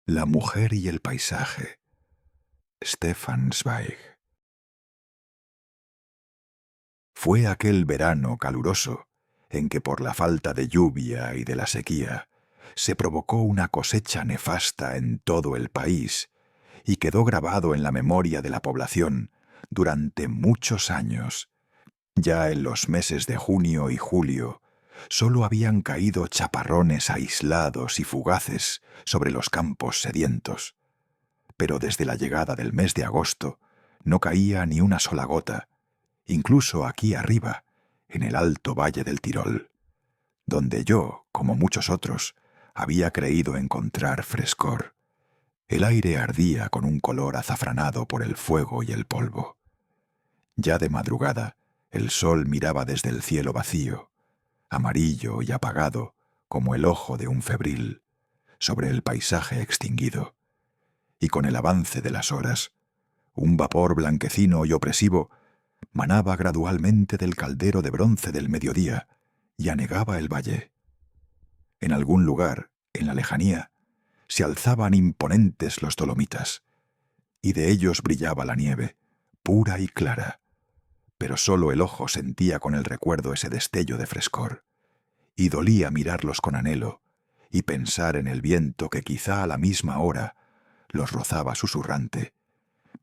La mujer y el paisaje. Stefan Zweig. Fue aquel verano caluroso en que por la falta de lluvia y de la sequía se provocó una cosecha nefasta en todo el país y quedó grabado en la memoria de la población durante muchos años. Ya en los meses de junio y julio solo habían caído chaparrones aislados y fugaces sobre los campos sedientos. Pero desde la llegada del mes de agosto no caía ni una sola gota, incluso aquí arriba, en el alto valle del Tirol, donde yo, como muchos otros, había creído encontrar frescor. El aire ardía con un color azafranado por el fuego y el polvo. Ya de madrugada, el sol miraba desde el cielo vacío, amarillo y apagado como el ojo de un febril, sobre el paisaje extinguido, y con el avance de las horas, un vapor blanquecino y opresivo manaba gradualmente del caldero de bronce del mediodía y anegaba el valle. En algún lugar, en la lejanía, se alzaban imponentes los Dolomitas, y de ellos brillaba la nieve, pura y clara, pero sólo el ojo sentía con el recuerdo ese destello de frescor, y dolía mirarlos con anhelo y pensar en el viento que quizá a la misma hora los rozaba susurrante,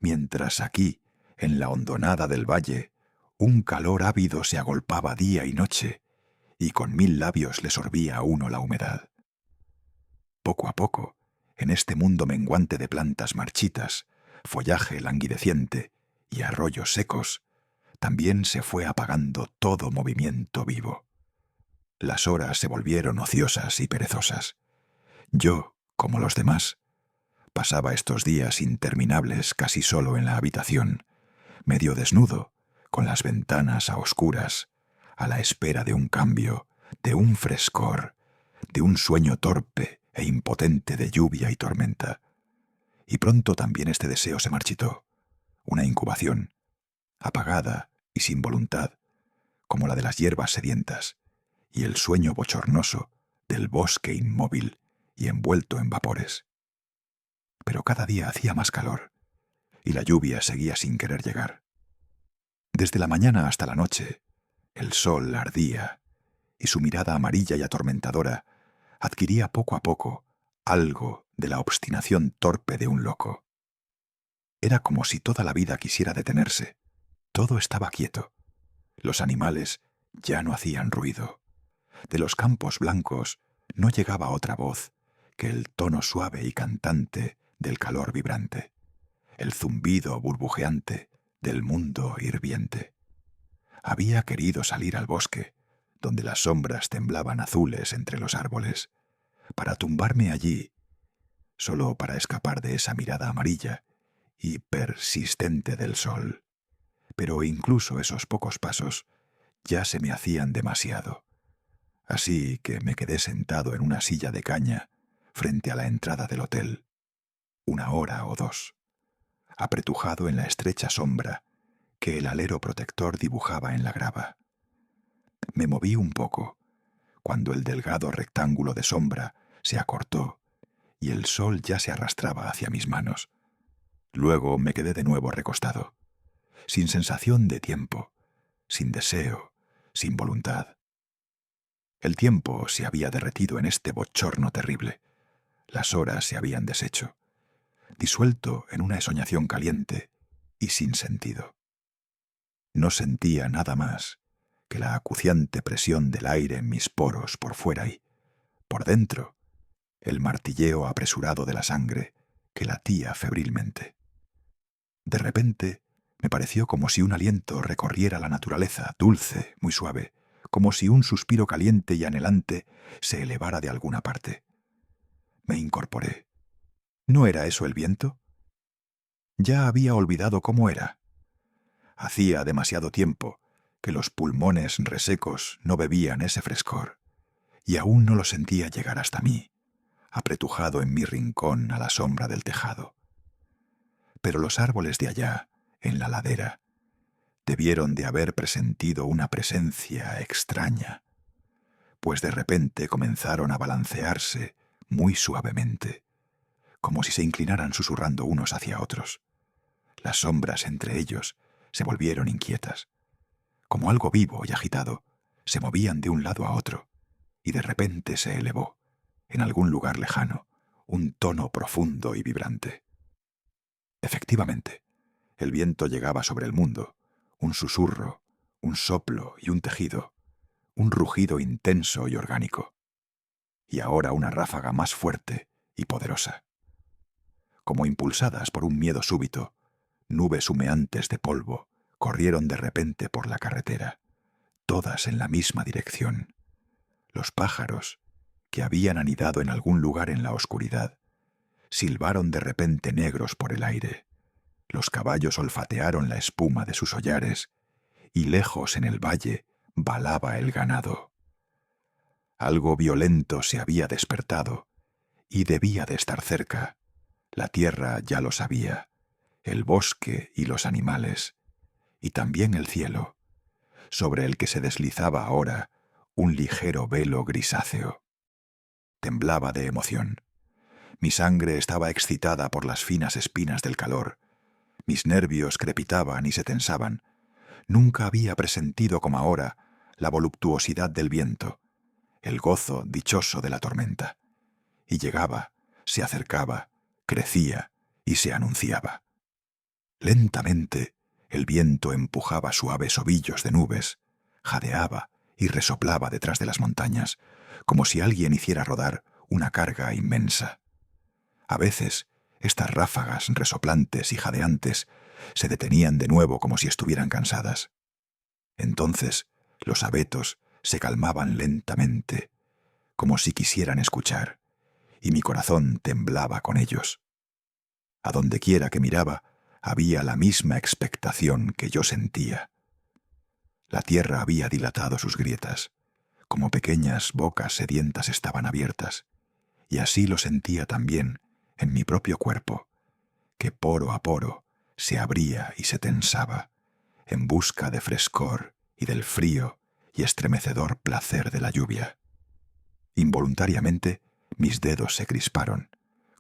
mientras aquí, en la hondonada del valle, un calor ávido se agolpaba día y noche, y con 1000 labios le sorbía a uno la humedad. Poco a poco, en este mundo menguante de plantas marchitas, follaje languideciente y arroyos secos, también se fue apagando todo movimiento vivo. Las horas se volvieron ociosas y perezosas. Yo, como los demás, pasaba estos días interminables casi solo en la habitación, medio desnudo, con las ventanas a oscuras, a la espera de un cambio, de un frescor, de un sueño torpe e impotente de lluvia y tormenta. Y pronto también este deseo se marchitó, una incubación, apagada y sin voluntad, como la de las hierbas sedientas, y el sueño bochornoso del bosque inmóvil y envuelto en vapores. Pero cada día hacía más calor, y la lluvia seguía sin querer llegar. Desde la mañana hasta la noche, el sol ardía, y su mirada amarilla y atormentadora adquiría poco a poco algo de la obstinación torpe de un loco. Era como si toda la vida quisiera detenerse. Todo estaba quieto. Los animales ya no hacían ruido. De los campos blancos no llegaba otra voz que el tono suave y cantante del calor vibrante, el zumbido burbujeante del mundo hirviente. Había querido salir al bosque, donde las sombras temblaban azules entre los árboles, para tumbarme allí, solo para escapar de esa mirada amarilla y persistente del sol. Pero incluso esos pocos pasos ya se me hacían demasiado. Así que me quedé sentado en una silla de caña frente a la entrada del hotel, 1 hora o 2, apretujado en la estrecha sombra que el alero protector dibujaba en la grava. Me moví un poco, cuando el delgado rectángulo de sombra se acortó y el sol ya se arrastraba hacia mis manos. Luego me quedé de nuevo recostado, sin sensación de tiempo, sin deseo, sin voluntad. El tiempo se había derretido en este bochorno terrible. Las horas se habían deshecho, disuelto en una ensoñación caliente y sin sentido. No sentía nada más que la acuciante presión del aire en mis poros por fuera y, por dentro, el martilleo apresurado de la sangre que latía febrilmente. De repente, me pareció como si un aliento recorriera la naturaleza, dulce, muy suave, como si un suspiro caliente y anhelante se elevara de alguna parte. Me incorporé. ¿No era eso el viento? Ya había olvidado cómo era. Hacía demasiado tiempo que los pulmones resecos no bebían ese frescor, y aún no lo sentía llegar hasta mí, apretujado en mi rincón a la sombra del tejado. Pero los árboles de allá, en la ladera, debieron de haber presentido una presencia extraña, pues de repente comenzaron a balancearse muy suavemente, como si se inclinaran susurrando unos hacia otros. Las sombras entre ellos se volvieron inquietas. Como algo vivo y agitado, se movían de un lado a otro, y de repente se elevó, en algún lugar lejano, un tono profundo y vibrante. Efectivamente, el viento llegaba sobre el mundo, un susurro, un soplo y un tejido, un rugido intenso y orgánico, y ahora una ráfaga más fuerte y poderosa. Como impulsadas por un miedo súbito, nubes humeantes de polvo corrieron de repente por la carretera, todas en la misma dirección. Los pájaros, que habían anidado en algún lugar en la oscuridad, silbaron de repente negros por el aire. Los caballos olfatearon la espuma de sus hollares, y lejos en el valle balaba el ganado. Algo violento se había despertado, y debía de estar cerca. La tierra ya lo sabía, el bosque y los animales, y también el cielo, sobre el que se deslizaba ahora un ligero velo grisáceo. Temblaba de emoción. Mi sangre estaba excitada por las finas espinas del calor. Mis nervios crepitaban y se tensaban. Nunca había presentido como ahora la voluptuosidad del viento, el gozo dichoso de la tormenta. Y llegaba, se acercaba, crecía y se anunciaba. Lentamente, el viento empujaba suaves ovillos de nubes, jadeaba y resoplaba detrás de las montañas, como si alguien hiciera rodar una carga inmensa. A veces, estas ráfagas resoplantes y jadeantes se detenían de nuevo como si estuvieran cansadas. Entonces, los abetos se calmaban lentamente, como si quisieran escuchar, y mi corazón temblaba con ellos. A donde quiera que miraba, había la misma expectación que yo sentía. La tierra había dilatado sus grietas, como pequeñas bocas sedientas estaban abiertas, y así lo sentía también en mi propio cuerpo, que poro a poro se abría y se tensaba, en busca de frescor y del frío y estremecedor placer de la lluvia. Involuntariamente, mis dedos se crisparon,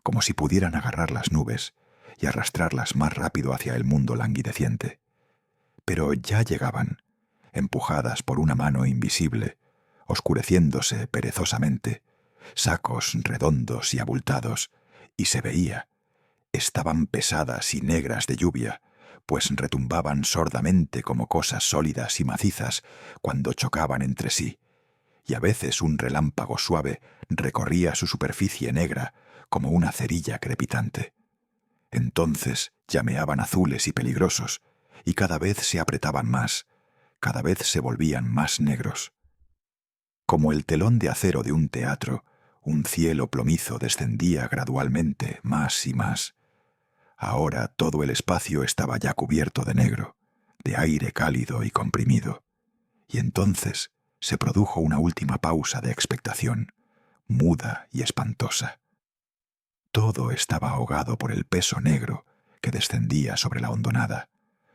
como si pudieran agarrar las nubes y arrastrarlas más rápido hacia el mundo languideciente. Pero ya llegaban, empujadas por una mano invisible, oscureciéndose perezosamente, sacos redondos y abultados, y se veía, estaban pesadas y negras de lluvia, pues retumbaban sordamente como cosas sólidas y macizas cuando chocaban entre sí, y a veces un relámpago suave recorría su superficie negra como una cerilla crepitante. Entonces llameaban azules y peligrosos, y cada vez se apretaban más, cada vez se volvían más negros. Como el telón de acero de un teatro, un cielo plomizo descendía gradualmente más y más. Ahora todo el espacio estaba ya cubierto de negro, de aire cálido y comprimido. Y entonces se produjo una última pausa de expectación, muda y espantosa. Todo estaba ahogado por el peso negro que descendía sobre la hondonada.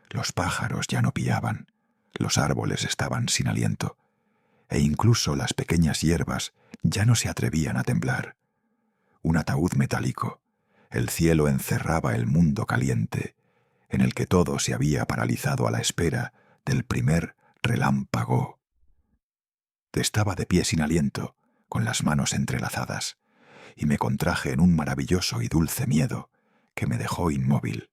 Los pájaros ya no piaban, los árboles estaban sin aliento, e incluso las pequeñas hierbas ya no se atrevían a temblar. Un ataúd metálico, el cielo encerraba el mundo caliente, en el que todo se había paralizado a la espera del primer relámpago. Estaba de pie sin aliento, con las manos entrelazadas, y me contraje en un maravilloso y dulce miedo que me dejó inmóvil.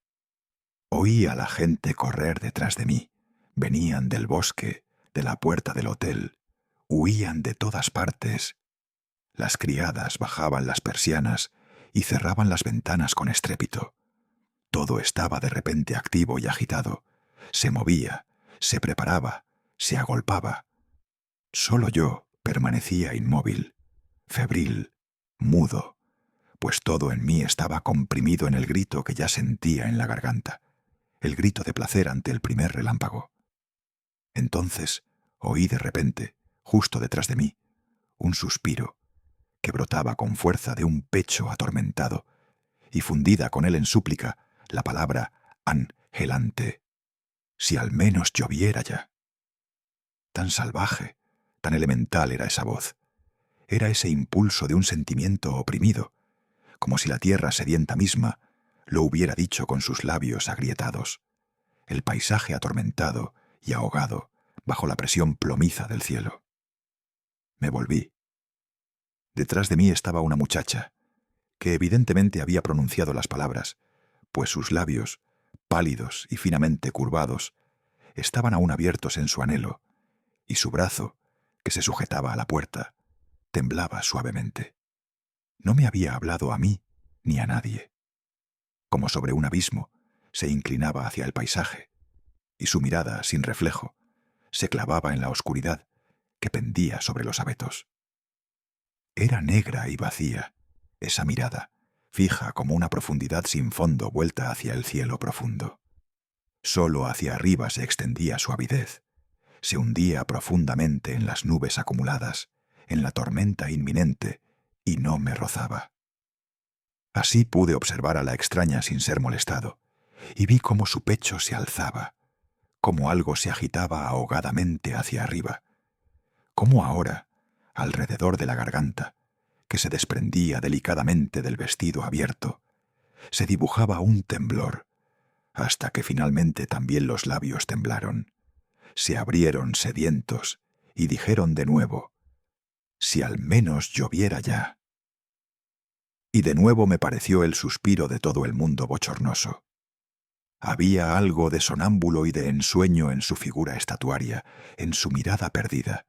Oí a la gente correr detrás de mí. Venían del bosque, de la puerta del hotel, huían de todas partes. Las criadas bajaban las persianas y cerraban las ventanas con estrépito. Todo estaba de repente activo y agitado. Se movía, se preparaba, se agolpaba. Solo yo permanecía inmóvil, febril, mudo, pues todo en mí estaba comprimido en el grito que ya sentía en la garganta, el grito de placer ante el primer relámpago. Entonces oí de repente, justo detrás de mí, un suspiro que brotaba con fuerza de un pecho atormentado, y fundida con él en súplica la palabra angelante. Si al menos lloviera ya. Tan salvaje, tan elemental era esa voz. Era ese impulso de un sentimiento oprimido, como si la tierra sedienta misma lo hubiera dicho con sus labios agrietados. El paisaje atormentado y ahogado bajo la presión plomiza del cielo. Me volví. Detrás de mí estaba una muchacha, que evidentemente había pronunciado las palabras, pues sus labios, pálidos y finamente curvados, estaban aún abiertos en su anhelo, y su brazo, que se sujetaba a la puerta, temblaba suavemente. No me había hablado a mí ni a nadie. Como sobre un abismo, se inclinaba hacia el paisaje, y su mirada, sin reflejo, se clavaba en la oscuridad que pendía sobre los abetos. Era negra y vacía, esa mirada, fija como una profundidad sin fondo vuelta hacia el cielo profundo. Solo hacia arriba se extendía su avidez, se hundía profundamente en las nubes acumuladas, en la tormenta inminente, y no me rozaba. Así pude observar a la extraña sin ser molestado, y vi cómo su pecho se alzaba, cómo algo se agitaba ahogadamente hacia arriba, cómo ahora, alrededor de la garganta, que se desprendía delicadamente del vestido abierto, se dibujaba un temblor, hasta que finalmente también los labios temblaron, se abrieron sedientos y dijeron de nuevo: «Si al menos lloviera ya». Y de nuevo me pareció el suspiro de todo el mundo bochornoso. Había algo de sonámbulo y de ensueño en su figura estatuaria, en su mirada perdida.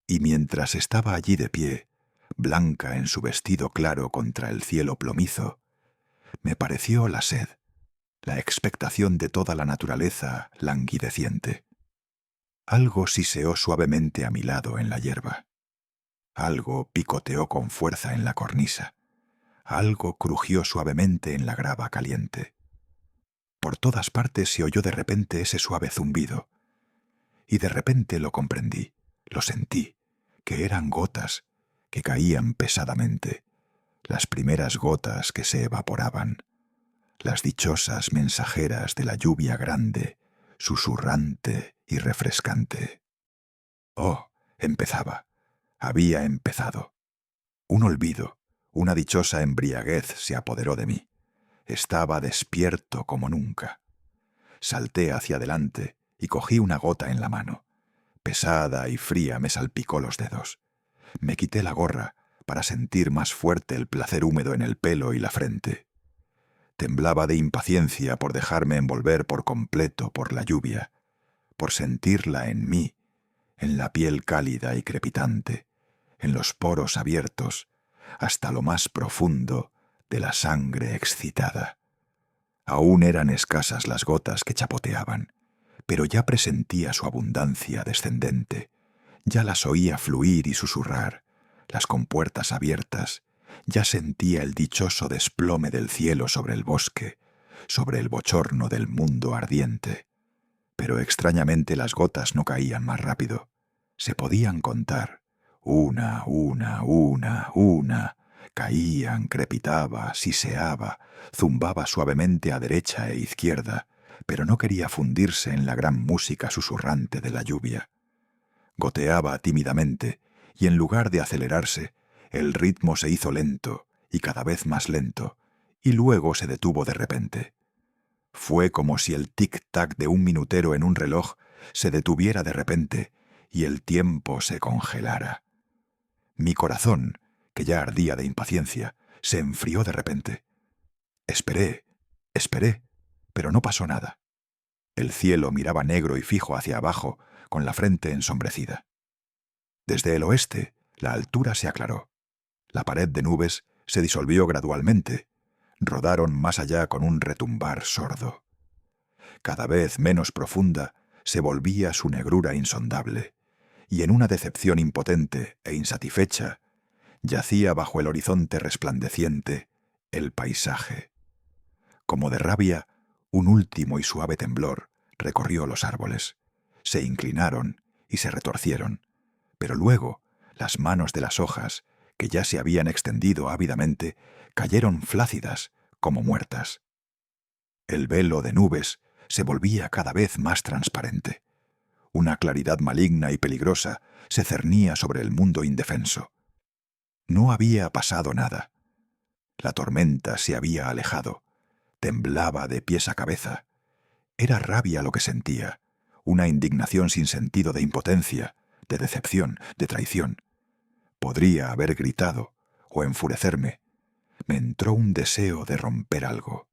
Y mientras estaba allí de pie, blanca en su vestido claro contra el cielo plomizo, me pareció la sed, la expectación de toda la naturaleza languideciente. Algo siseó suavemente a mi lado en la hierba. Algo picoteó con fuerza en la cornisa. Algo crujió suavemente en la grava caliente. Por todas partes se oyó de repente ese suave zumbido. Y de repente lo comprendí, lo sentí, que eran gotas que caían pesadamente, las primeras gotas que se evaporaban, las dichosas mensajeras de la lluvia grande, susurrante y refrescante. Oh, empezaba, había empezado. Un olvido, una dichosa embriaguez se apoderó de mí. Estaba despierto como nunca. Salté hacia adelante y cogí una gota en la mano. Pesada y fría me salpicó los dedos. Me quité la gorra para sentir más fuerte el placer húmedo en el pelo y la frente. Temblaba de impaciencia por dejarme envolver por completo por la lluvia, por sentirla en mí, en la piel cálida y crepitante, en los poros abiertos, hasta lo más profundo de la sangre excitada. Aún eran escasas las gotas que chapoteaban, pero ya presentía su abundancia descendente, ya las oía fluir y susurrar, las compuertas abiertas, ya sentía el dichoso desplome del cielo sobre el bosque, sobre el bochorno del mundo ardiente. Pero extrañamente las gotas no caían más rápido. Se podían contar. Una, caían, crepitaba, siseaba, zumbaba suavemente a derecha e izquierda, pero no quería fundirse en la gran música susurrante de la lluvia. Goteaba tímidamente, y en lugar de acelerarse, el ritmo se hizo lento y cada vez más lento, y luego se detuvo de repente. Fue como si el tic-tac de un minutero en un reloj se detuviera de repente y el tiempo se congelara. Mi corazón, que ya ardía de impaciencia, se enfrió de repente. Esperé, pero no pasó nada. El cielo miraba negro y fijo hacia abajo, con la frente ensombrecida. Desde el oeste, la altura se aclaró. La pared de nubes se disolvió gradualmente. Rodaron más allá con un retumbar sordo. Cada vez menos profunda se volvía su negrura insondable, y en una decepción impotente e insatisfecha, yacía bajo el horizonte resplandeciente el paisaje. Como de rabia, un último y suave temblor recorrió los árboles. Se inclinaron y se retorcieron, pero luego las manos de las hojas, que ya se habían extendido ávidamente, cayeron flácidas como muertas. El velo de nubes se volvía cada vez más transparente. Una claridad maligna y peligrosa se cernía sobre el mundo indefenso. No había pasado nada. La tormenta se había alejado. Temblaba de pies a cabeza. Era rabia lo que sentía, una indignación sin sentido de impotencia, de decepción, de traición. Podría haber gritado o enfurecerme. Me entró un deseo de romper algo,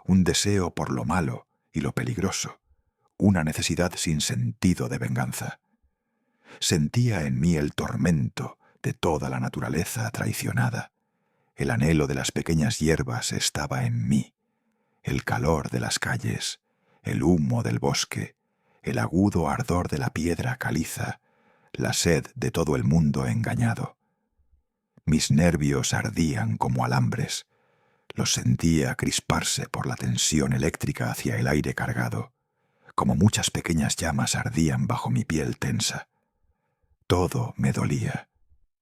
un deseo por lo malo y lo peligroso, una necesidad sin sentido de venganza. Sentía en mí el tormento de toda la naturaleza traicionada. El anhelo de las pequeñas hierbas estaba en mí, el calor de las calles, el humo del bosque, el agudo ardor de la piedra caliza, la sed de todo el mundo engañado. Mis nervios ardían como alambres. Los sentía crisparse por la tensión eléctrica hacia el aire cargado, como muchas pequeñas llamas ardían bajo mi piel tensa. Todo me dolía.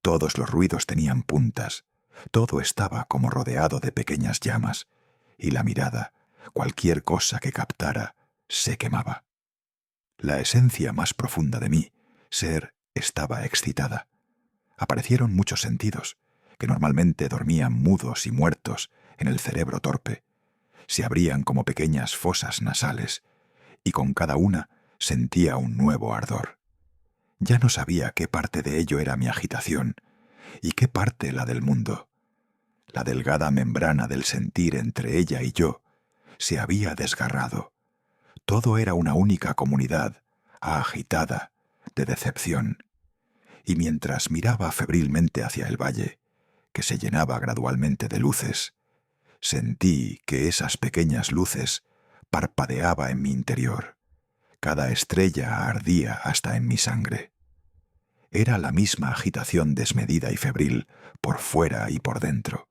Todos los ruidos tenían puntas. Todo estaba como rodeado de pequeñas llamas, y la mirada, cualquier cosa que captara, se quemaba. La esencia más profunda de mí, ser, estaba excitada. Aparecieron muchos sentidos, que normalmente dormían mudos y muertos en el cerebro torpe. Se abrían como pequeñas fosas nasales, y con cada una sentía un nuevo ardor. Ya no sabía qué parte de ello era mi agitación y qué parte la del mundo. La delgada membrana del sentir entre ella y yo se había desgarrado. Todo era una única comunidad, agitada, de decepción. Y mientras miraba febrilmente hacia el valle, que se llenaba gradualmente de luces, sentí que esas pequeñas luces parpadeaba en mi interior. Cada estrella ardía hasta en mi sangre. Era la misma agitación desmedida y febril por fuera y por dentro,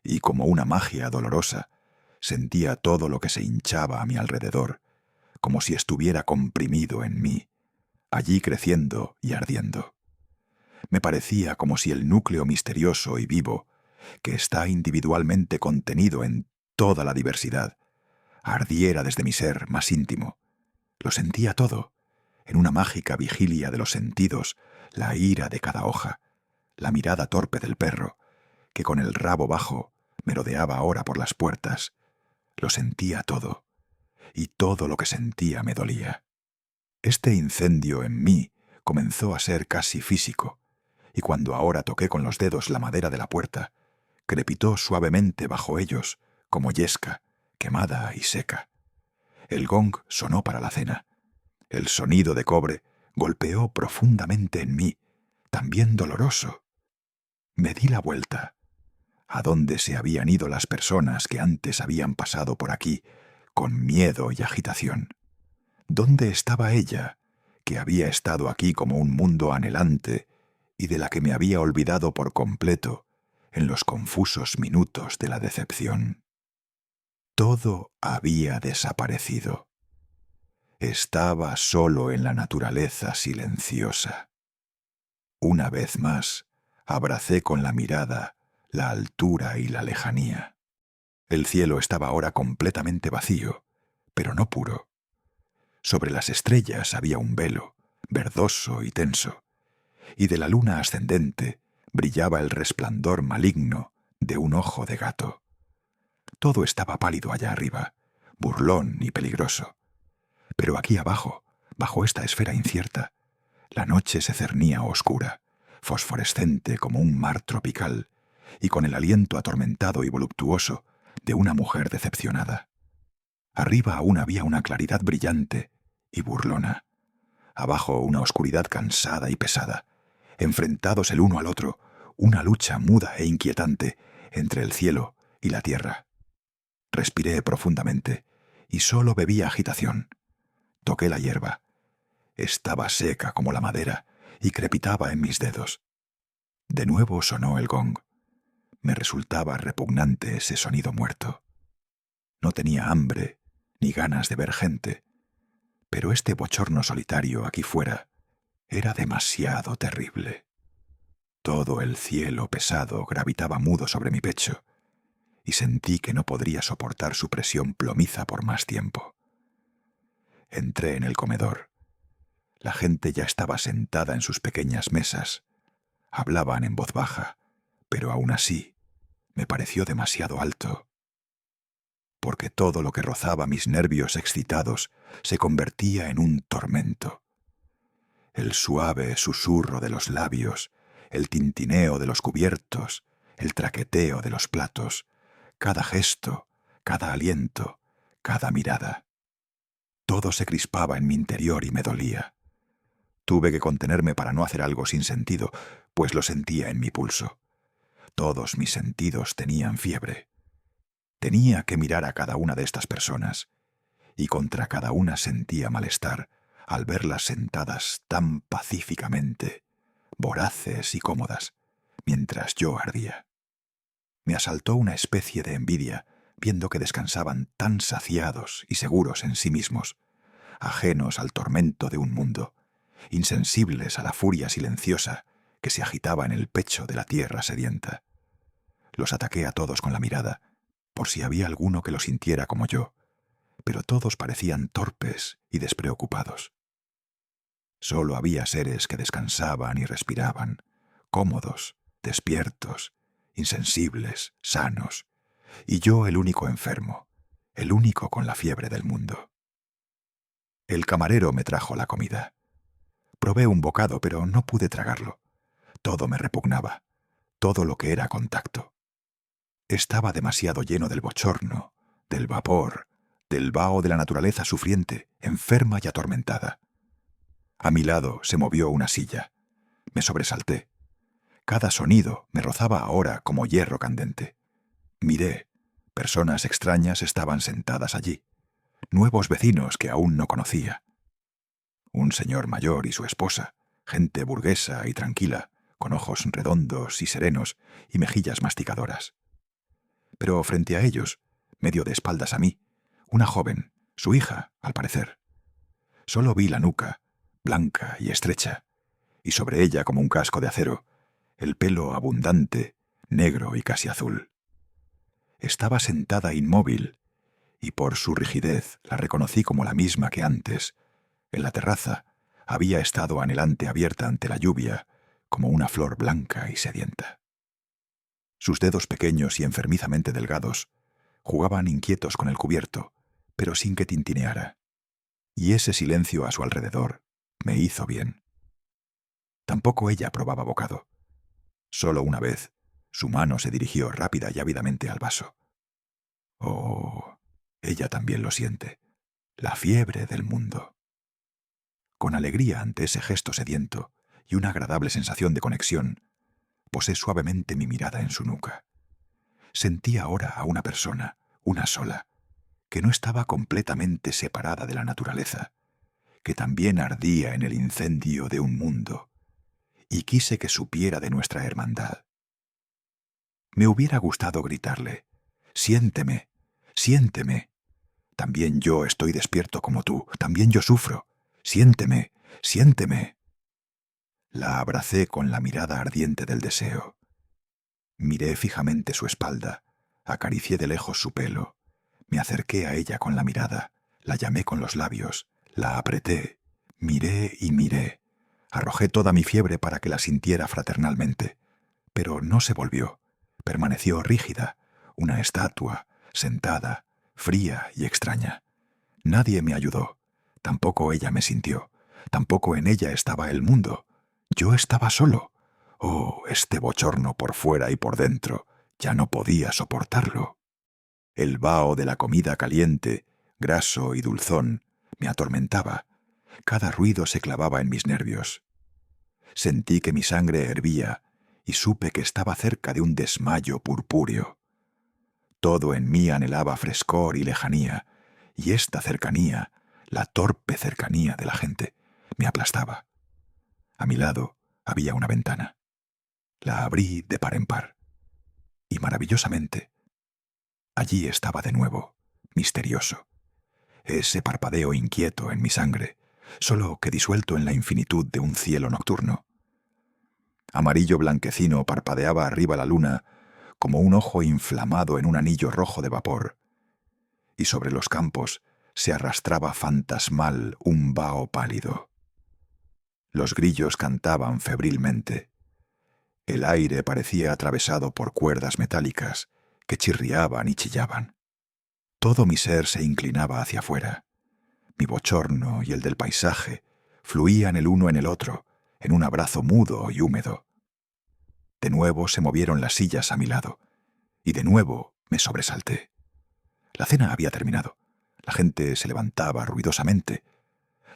y como una magia dolorosa, sentía todo lo que se hinchaba a mi alrededor, como si estuviera comprimido en mí, allí creciendo y ardiendo. Me parecía como si el núcleo misterioso y vivo, que está individualmente contenido en toda la diversidad, ardiera desde mi ser más íntimo. Lo sentía todo, en una mágica vigilia de los sentidos, la ira de cada hoja, la mirada torpe del perro, que con el rabo bajo merodeaba ahora por las puertas. Lo sentía todo, y todo lo que sentía me dolía. Este incendio en mí comenzó a ser casi físico, y cuando ahora toqué con los dedos la madera de la puerta, crepitó suavemente bajo ellos, como yesca, quemada y seca. El gong sonó para la cena. El sonido de cobre golpeó profundamente en mí, también doloroso. Me di la vuelta. ¿A dónde se habían ido las personas que antes habían pasado por aquí con miedo y agitación? ¿Dónde estaba ella, que había estado aquí como un mundo anhelante y de la que me había olvidado por completo en los confusos minutos de la decepción? Todo había desaparecido. Estaba solo en la naturaleza silenciosa. Una vez más, abracé con la mirada la altura y la lejanía. El cielo estaba ahora completamente vacío, pero no puro. Sobre las estrellas había un velo, verdoso y tenso, y de la luna ascendente brillaba el resplandor maligno de un ojo de gato. Todo estaba pálido allá arriba, burlón y peligroso. Pero aquí abajo, bajo esta esfera incierta, la noche se cernía oscura, fosforescente como un mar tropical, y con el aliento atormentado y voluptuoso de una mujer decepcionada. Arriba aún había una claridad brillante y burlona. Abajo una oscuridad cansada y pesada, enfrentados el uno al otro, una lucha muda e inquietante entre el cielo y la tierra. Respiré profundamente y solo bebí agitación. Toqué la hierba. Estaba seca como la madera y crepitaba en mis dedos. De nuevo sonó el gong. Me resultaba repugnante ese sonido muerto. No tenía hambre ni ganas de ver gente, pero este bochorno solitario aquí fuera era demasiado terrible. Todo el cielo pesado gravitaba mudo sobre mi pecho, y sentí que no podría soportar su presión plomiza por más tiempo. Entré en el comedor. La gente ya estaba sentada en sus pequeñas mesas. Hablaban en voz baja, pero aún así me pareció demasiado alto, porque todo lo que rozaba mis nervios excitados se convertía en un tormento. El suave susurro de los labios, el tintineo de los cubiertos, el traqueteo de los platos, cada gesto, cada aliento, cada mirada. Todo se crispaba en mi interior y me dolía. Tuve que contenerme para no hacer algo sin sentido, pues lo sentía en mi pulso. Todos mis sentidos tenían fiebre. Tenía que mirar a cada una de estas personas, y contra cada una sentía malestar al verlas sentadas tan pacíficamente, voraces y cómodas, mientras yo ardía. Me asaltó una especie de envidia, viendo que descansaban tan saciados y seguros en sí mismos, ajenos al tormento de un mundo, insensibles a la furia silenciosa que se agitaba en el pecho de la tierra sedienta. Los ataqué a todos con la mirada, por si había alguno que lo sintiera como yo, pero todos parecían torpes y despreocupados. Solo había seres que descansaban y respiraban, cómodos, despiertos, insensibles, sanos, y yo el único enfermo, el único con la fiebre del mundo. El camarero me trajo la comida. Probé un bocado, pero no pude tragarlo. Todo me repugnaba, todo lo que era contacto. Estaba demasiado lleno del bochorno, del vapor, del vaho de la naturaleza sufriente, enferma y atormentada. A mi lado se movió una silla. Me sobresalté. Cada sonido me rozaba ahora como hierro candente. Miré. Personas extrañas estaban sentadas allí. Nuevos vecinos que aún no conocía. Un señor mayor y su esposa, gente burguesa y tranquila, con ojos redondos y serenos y mejillas masticadoras. Pero frente a ellos, medio de espaldas a mí, una joven, su hija, al parecer. Solo vi la nuca, blanca y estrecha, y sobre ella, como un casco de acero, el pelo abundante, negro y casi azul. Estaba sentada inmóvil, y por su rigidez la reconocí como la misma que antes, en la terraza, había estado anhelante abierta ante la lluvia, como una flor blanca y sedienta. Sus dedos pequeños y enfermizamente delgados jugaban inquietos con el cubierto, pero sin que tintineara. Y ese silencio a su alrededor me hizo bien. Tampoco ella probaba bocado. Solo una vez, su mano se dirigió rápida y ávidamente al vaso. Oh, ella también lo siente. La fiebre del mundo. Con alegría ante ese gesto sediento y una agradable sensación de conexión, posé suavemente mi mirada en su nuca. Sentí ahora a una persona, una sola, que no estaba completamente separada de la naturaleza, que también ardía en el incendio de un mundo, y quise que supiera de nuestra hermandad. Me hubiera gustado gritarle: «Siénteme, siénteme. También yo estoy despierto como tú, también yo sufro. Siénteme, siénteme». La abracé con la mirada ardiente del deseo. Miré fijamente su espalda, acaricié de lejos su pelo, me acerqué a ella con la mirada, la llamé con los labios, la apreté, miré y miré. Arrojé toda mi fiebre para que la sintiera fraternalmente, pero no se volvió. Permaneció rígida, una estatua, sentada, fría y extraña. Nadie me ayudó, tampoco ella me sintió, tampoco en ella estaba el mundo. Yo estaba solo. Oh, este bochorno por fuera y por dentro, ya no podía soportarlo. El vaho de la comida caliente, graso y dulzón, me atormentaba. Cada ruido se clavaba en mis nervios. Sentí que mi sangre hervía y supe que estaba cerca de un desmayo purpúreo. Todo en mí anhelaba frescor y lejanía, y esta cercanía, la torpe cercanía de la gente, me aplastaba. A mi lado había una ventana. La abrí de par en par. Y maravillosamente, allí estaba de nuevo, misterioso, ese parpadeo inquieto en mi sangre, solo que disuelto en la infinitud de un cielo nocturno. Amarillo blanquecino parpadeaba arriba la luna como un ojo inflamado en un anillo rojo de vapor, y sobre los campos se arrastraba fantasmal un vaho pálido. Los grillos cantaban febrilmente. El aire parecía atravesado por cuerdas metálicas que chirriaban y chillaban. Todo mi ser se inclinaba hacia afuera. Mi bochorno y el del paisaje fluían el uno en el otro, en un abrazo mudo y húmedo. De nuevo se movieron las sillas a mi lado, y de nuevo me sobresalté. La cena había terminado. La gente se levantaba ruidosamente.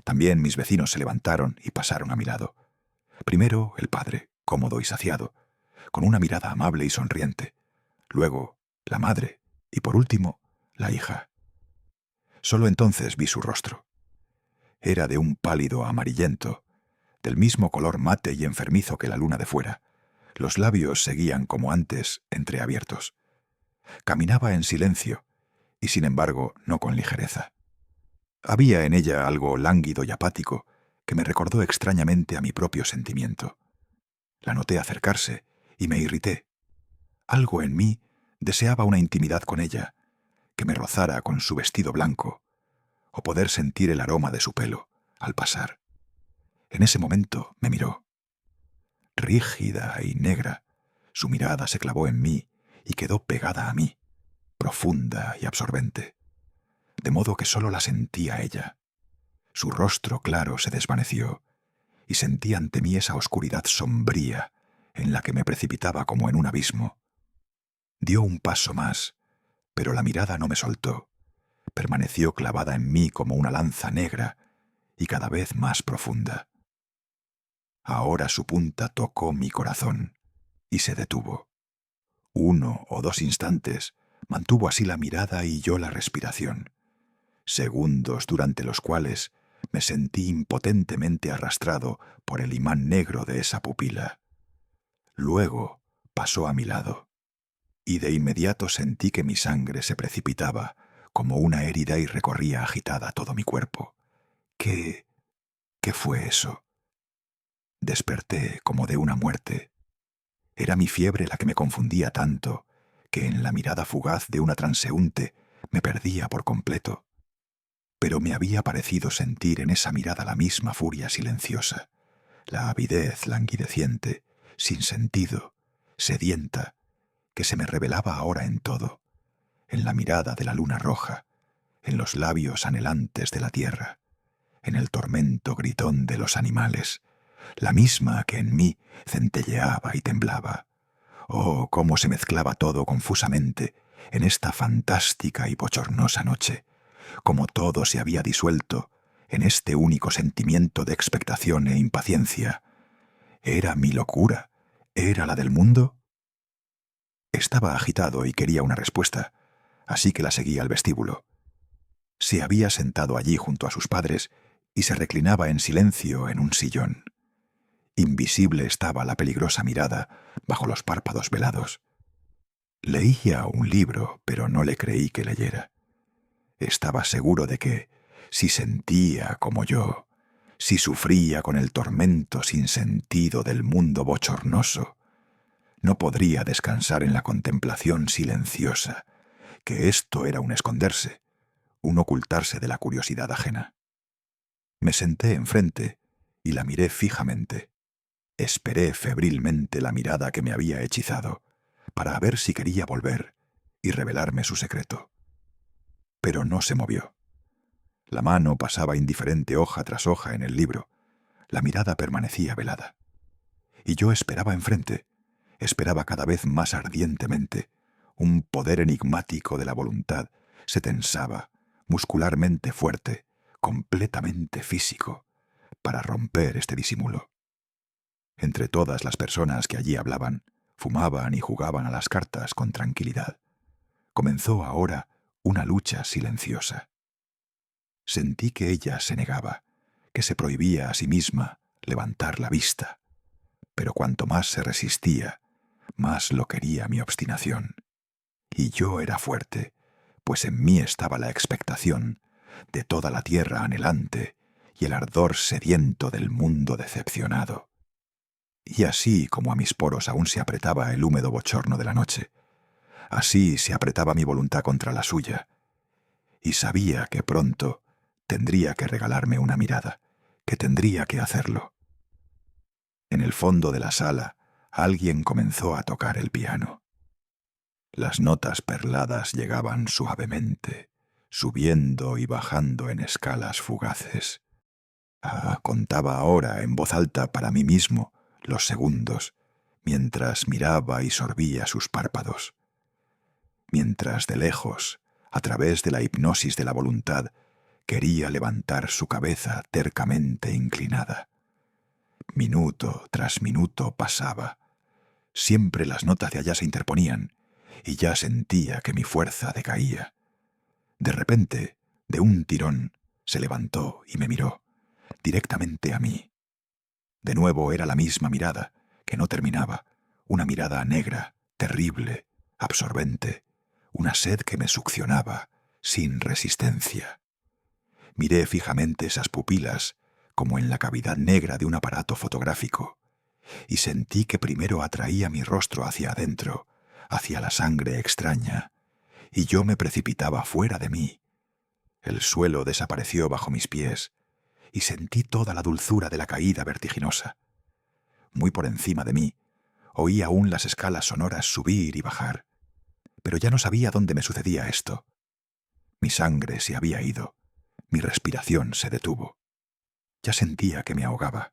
También mis vecinos se levantaron y pasaron a mi lado. Primero el padre, cómodo y saciado, con una mirada amable y sonriente. Luego la madre y por último la hija. Solo entonces vi su rostro. Era de un pálido amarillento, del mismo color mate y enfermizo que la luna de fuera. Los labios seguían como antes entreabiertos. Caminaba en silencio y sin embargo no con ligereza. Había en ella algo lánguido y apático que me recordó extrañamente a mi propio sentimiento. La noté acercarse y me irrité. Algo en mí deseaba una intimidad con ella, que me rozara con su vestido blanco, o poder sentir el aroma de su pelo al pasar. En ese momento me miró. Rígida y negra, su mirada se clavó en mí y quedó pegada a mí, profunda y absorbente, de modo que solo la sentía ella. Su rostro claro se desvaneció y sentí ante mí esa oscuridad sombría en la que me precipitaba como en un abismo. Dio un paso más, pero la mirada no me soltó. Permaneció clavada en mí como una lanza negra y cada vez más profunda. Ahora su punta tocó mi corazón y se detuvo. 1 o 2 instantes mantuvo así la mirada y yo la respiración. Segundos durante los cuales me sentí impotentemente arrastrado por el imán negro de esa pupila. Luego pasó a mi lado, y de inmediato sentí que mi sangre se precipitaba como una herida y recorría agitada todo mi cuerpo. ¿Qué fue eso? Desperté como de una muerte. Era mi fiebre la que me confundía tanto que en la mirada fugaz de una transeúnte me perdía por completo. Pero me había parecido sentir en esa mirada la misma furia silenciosa, la avidez languideciente, sin sentido, sedienta, que se me revelaba ahora en todo, en la mirada de la luna roja, en los labios anhelantes de la tierra, en el tormento gritón de los animales, la misma que en mí centelleaba y temblaba. Oh, cómo se mezclaba todo confusamente en esta fantástica y bochornosa noche, cómo todo se había disuelto en este único sentimiento de expectación e impaciencia. ¿Era mi locura? ¿Era la del mundo? Estaba agitado y quería una respuesta, así que la seguí al vestíbulo. Se había sentado allí junto a sus padres y se reclinaba en silencio en un sillón. Invisible estaba la peligrosa mirada bajo los párpados velados. Leía un libro, pero no le creí que leyera. Estaba seguro de que, si sentía como yo, si sufría con el tormento sin sentido del mundo bochornoso, no podría descansar en la contemplación silenciosa, que esto era un esconderse, un ocultarse de la curiosidad ajena. Me senté enfrente y la miré fijamente. Esperé febrilmente la mirada que me había hechizado, para ver si quería volver y revelarme su secreto. Pero no se movió. La mano pasaba indiferente hoja tras hoja en el libro. La mirada permanecía velada. Y yo esperaba enfrente, esperaba cada vez más ardientemente. Un poder enigmático de la voluntad se tensaba, muscularmente fuerte, completamente físico, para romper este disimulo. Entre todas las personas que allí hablaban, fumaban y jugaban a las cartas con tranquilidad, comenzó ahora una lucha silenciosa. Sentí que ella se negaba, que se prohibía a sí misma levantar la vista, pero cuanto más se resistía, más lo quería mi obstinación. Y yo era fuerte, pues en mí estaba la expectación de toda la tierra anhelante y el ardor sediento del mundo decepcionado. Y así como a mis poros aún se apretaba el húmedo bochorno de la noche, así se apretaba mi voluntad contra la suya, y sabía que pronto tendría que regalarme una mirada, que tendría que hacerlo. En el fondo de la sala alguien comenzó a tocar el piano. Las notas perladas llegaban suavemente, subiendo y bajando en escalas fugaces. Contaba ahora en voz alta para mí mismo los segundos, mientras miraba y sorbía sus párpados. Mientras de lejos, a través de la hipnosis de la voluntad, quería levantar su cabeza tercamente inclinada. Minuto tras minuto pasaba. Siempre las notas de allá se interponían, y ya sentía que mi fuerza decaía. De repente, de un tirón, se levantó y me miró, directamente a mí. De nuevo era la misma mirada, que no terminaba, una mirada negra, terrible, absorbente, una sed que me succionaba, sin resistencia. Miré fijamente esas pupilas, como en la cavidad negra de un aparato fotográfico, y sentí que primero atraía mi rostro hacia adentro, hacia la sangre extraña, y yo me precipitaba fuera de mí. El suelo desapareció bajo mis pies, y sentí toda la dulzura de la caída vertiginosa. Muy por encima de mí, oí aún las escalas sonoras subir y bajar, pero ya no sabía dónde me sucedía esto. Mi sangre se había ido, mi respiración se detuvo. Ya sentía que me ahogaba,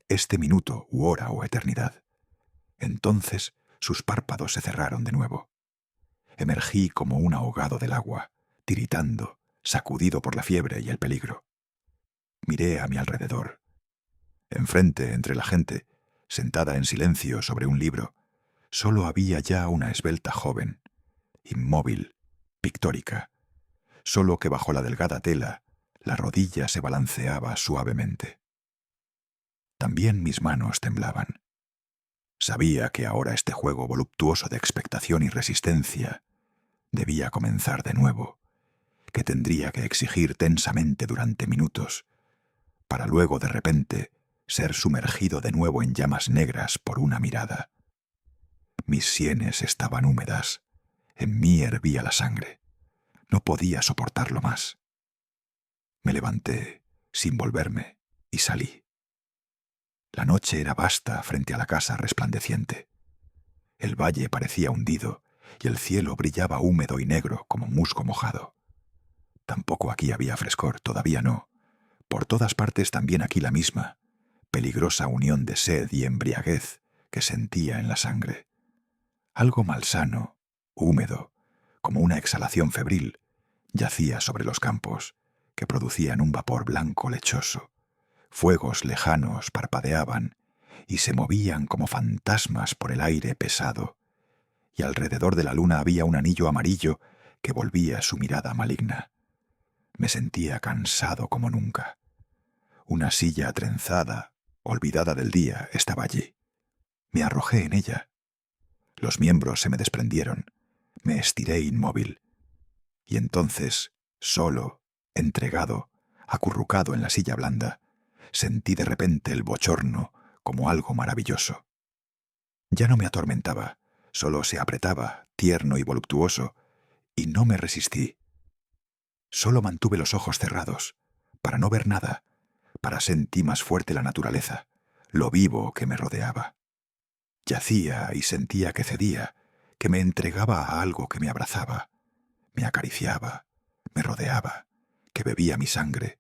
este minuto u hora o eternidad. Entonces sus párpados se cerraron de nuevo. Emergí como un ahogado del agua, tiritando, sacudido por la fiebre y el peligro. Miré a mi alrededor. Enfrente, entre la gente, sentada en silencio sobre un libro, solo había ya una esbelta joven, inmóvil, pictórica, solo que bajo la delgada tela la rodilla se balanceaba suavemente. También mis manos temblaban. Sabía que ahora este juego voluptuoso de expectación y resistencia debía comenzar de nuevo, que tendría que exigir tensamente durante minutos, para luego de repente ser sumergido de nuevo en llamas negras por una mirada. Mis sienes estaban húmedas, en mí hervía la sangre. No podía soportarlo más. Me levanté, sin volverme, y salí. La noche era vasta frente a la casa resplandeciente. El valle parecía hundido, y el cielo brillaba húmedo y negro como musgo mojado. Tampoco aquí había frescor, todavía no. Por todas partes también aquí la misma, peligrosa unión de sed y embriaguez que sentía en la sangre. Algo malsano, húmedo, como una exhalación febril, yacía sobre los campos, que producían un vapor blanco lechoso. Fuegos lejanos parpadeaban y se movían como fantasmas por el aire pesado, y alrededor de la luna había un anillo amarillo que volvía su mirada maligna. Me sentía cansado como nunca. Una silla trenzada, olvidada del día, estaba allí. Me arrojé en ella. Los miembros se me desprendieron. Me estiré inmóvil. Y entonces, solo, entregado, acurrucado en la silla blanda, sentí de repente el bochorno como algo maravilloso. Ya no me atormentaba, solo se apretaba, tierno y voluptuoso, y no me resistí. Solo mantuve los ojos cerrados, para no ver nada, para sentir más fuerte la naturaleza, lo vivo que me rodeaba. Yacía y sentía que cedía, que me entregaba a algo que me abrazaba, me acariciaba, me rodeaba, que bebía mi sangre.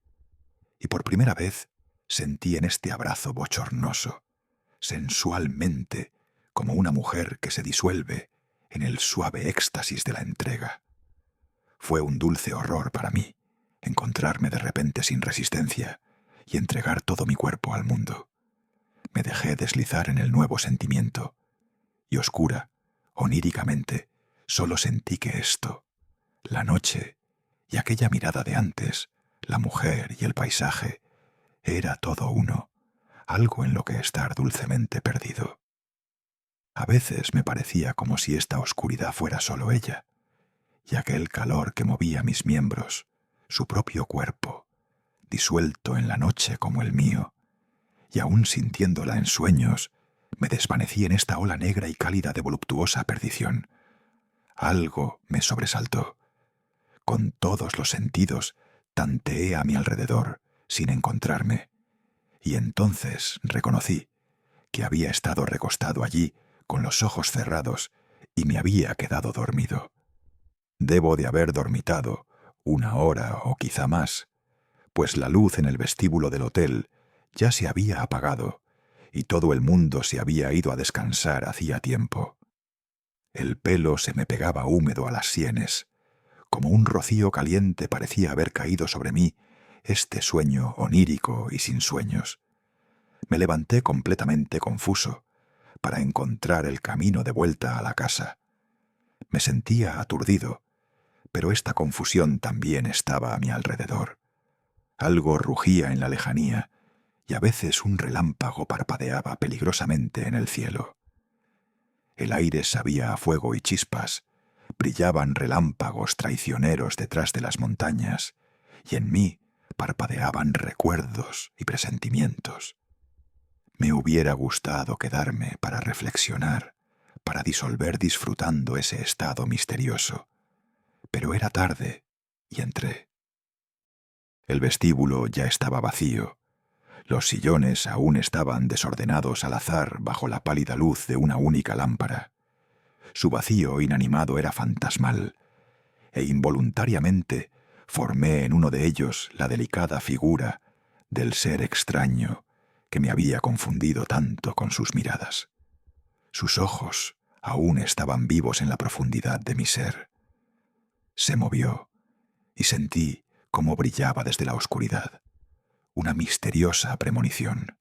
Y por primera vez sentí en este abrazo bochornoso, sensualmente, como una mujer que se disuelve en el suave éxtasis de la entrega. Fue un dulce horror para mí encontrarme de repente sin resistencia y entregar todo mi cuerpo al mundo. Me dejé deslizar en el nuevo sentimiento, y oscura, oníricamente, solo sentí que esto, la noche y aquella mirada de antes, la mujer y el paisaje, era todo uno, algo en lo que estar dulcemente perdido. A veces me parecía como si esta oscuridad fuera solo ella, y aquel calor que movía mis miembros, su propio cuerpo, disuelto en la noche como el mío, y aún sintiéndola en sueños, me desvanecí en esta ola negra y cálida de voluptuosa perdición. Algo me sobresaltó. Con todos los sentidos tanteé a mi alrededor, sin encontrarme, y entonces reconocí que había estado recostado allí con los ojos cerrados y me había quedado dormido. Debo de haber dormitado 1 hora o quizá más, pues la luz en el vestíbulo del hotel ya se había apagado y todo el mundo se había ido a descansar hacía tiempo. El pelo se me pegaba húmedo a las sienes. Como un rocío caliente parecía haber caído sobre mí este sueño onírico y sin sueños. Me levanté completamente confuso para encontrar el camino de vuelta a la casa. Me sentía aturdido, pero esta confusión también estaba a mi alrededor. Algo rugía en la lejanía y a veces un relámpago parpadeaba peligrosamente en el cielo. El aire sabía a fuego y chispas, brillaban relámpagos traicioneros detrás de las montañas, y en mí parpadeaban recuerdos y presentimientos. Me hubiera gustado quedarme para reflexionar, para disolver disfrutando ese estado misterioso, pero era tarde y entré. El vestíbulo ya estaba vacío. Los sillones aún estaban desordenados al azar bajo la pálida luz de una única lámpara. Su vacío inanimado era fantasmal, e involuntariamente formé en uno de ellos la delicada figura del ser extraño que me había confundido tanto con sus miradas. Sus ojos aún estaban vivos en la profundidad de mi ser. Se movió y sentí cómo brillaba desde la oscuridad. Una misteriosa premonición.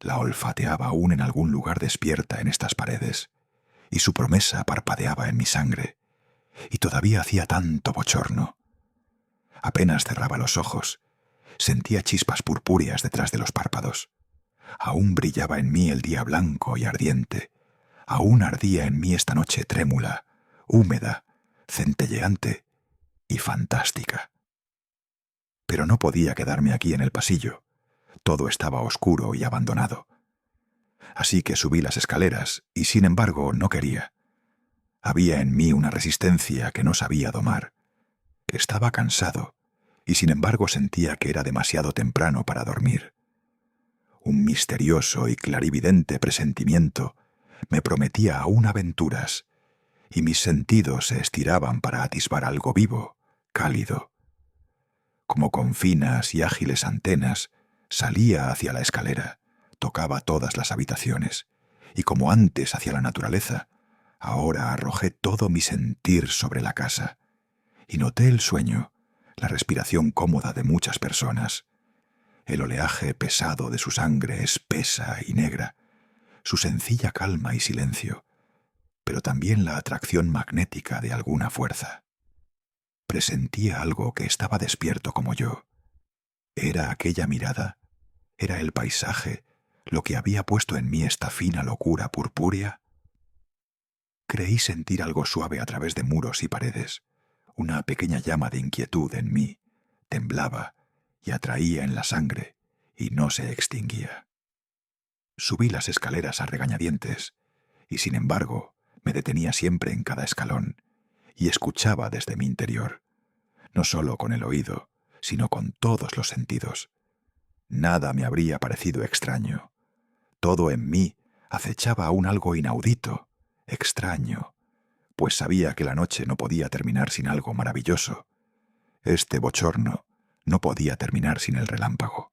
La olfateaba aún en algún lugar despierta en estas paredes, y su promesa parpadeaba en mi sangre, y todavía hacía tanto bochorno. Apenas cerraba los ojos, sentía chispas purpúreas detrás de los párpados. Aún brillaba en mí el día blanco y ardiente, aún ardía en mí esta noche trémula, húmeda, centelleante y fantástica. Pero no podía quedarme aquí en el pasillo. Todo estaba oscuro y abandonado. Así que subí las escaleras y, sin embargo, no quería. Había en mí una resistencia que no sabía domar. Estaba cansado y, sin embargo, sentía que era demasiado temprano para dormir. Un misterioso y clarividente presentimiento me prometía aún aventuras, y mis sentidos se estiraban para atisbar algo vivo, cálido. Como con finas y ágiles antenas, salía hacia la escalera, tocaba todas las habitaciones, y como antes hacia la naturaleza, ahora arrojé todo mi sentir sobre la casa, y noté el sueño, la respiración cómoda de muchas personas, el oleaje pesado de su sangre espesa y negra, su sencilla calma y silencio, pero también la atracción magnética de alguna fuerza. Presentía algo que estaba despierto como yo. ¿Era aquella mirada? ¿Era el paisaje lo que había puesto en mí esta fina locura purpúrea? Creí sentir algo suave a través de muros y paredes. Una pequeña llama de inquietud en mí temblaba y atraía en la sangre y no se extinguía. Subí las escaleras a regañadientes y, sin embargo, me detenía siempre en cada escalón y escuchaba desde mi interior, no solo con el oído, sino con todos los sentidos. Nada me habría parecido extraño. Todo en mí acechaba aún algo inaudito, extraño, pues sabía que la noche no podía terminar sin algo maravilloso. Este bochorno no podía terminar sin el relámpago.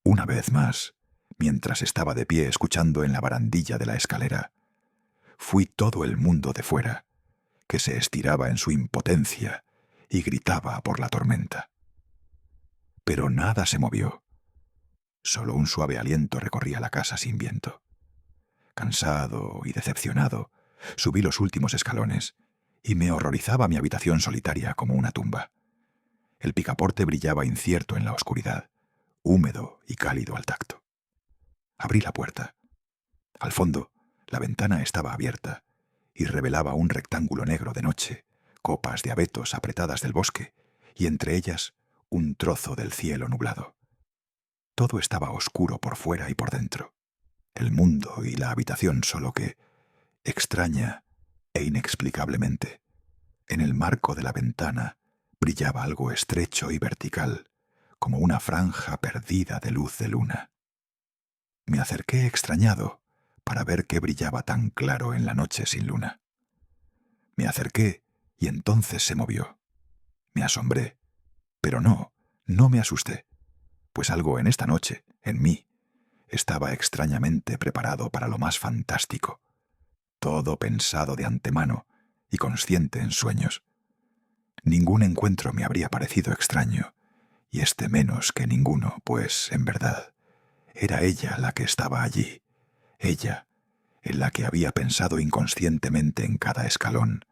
Una vez más, mientras estaba de pie escuchando en la barandilla de la escalera, fui todo el mundo de fuera, que se estiraba en su impotencia y gritaba por la tormenta. Pero nada se movió. Solo un suave aliento recorría la casa sin viento. Cansado y decepcionado, subí los últimos escalones y me horrorizaba mi habitación solitaria como una tumba. El picaporte brillaba incierto en la oscuridad, húmedo y cálido al tacto. Abrí la puerta. Al fondo, la ventana estaba abierta y revelaba un rectángulo negro de noche, copas de abetos apretadas del bosque y entre ellas un trozo del cielo nublado. Todo estaba oscuro por fuera y por dentro. El mundo y la habitación, solo que, extraña e inexplicablemente, en el marco de la ventana brillaba algo estrecho y vertical, como una franja perdida de luz de luna. Me acerqué extrañado para ver qué brillaba tan claro en la noche sin luna. Me acerqué y entonces se movió. Me asombré, pero no me asusté, pues algo en esta noche, en mí, estaba extrañamente preparado para lo más fantástico, todo pensado de antemano y consciente en sueños. Ningún encuentro me habría parecido extraño, y este menos que ninguno, pues, en verdad, era ella la que estaba allí, ella, en la que había pensado inconscientemente en cada escalón,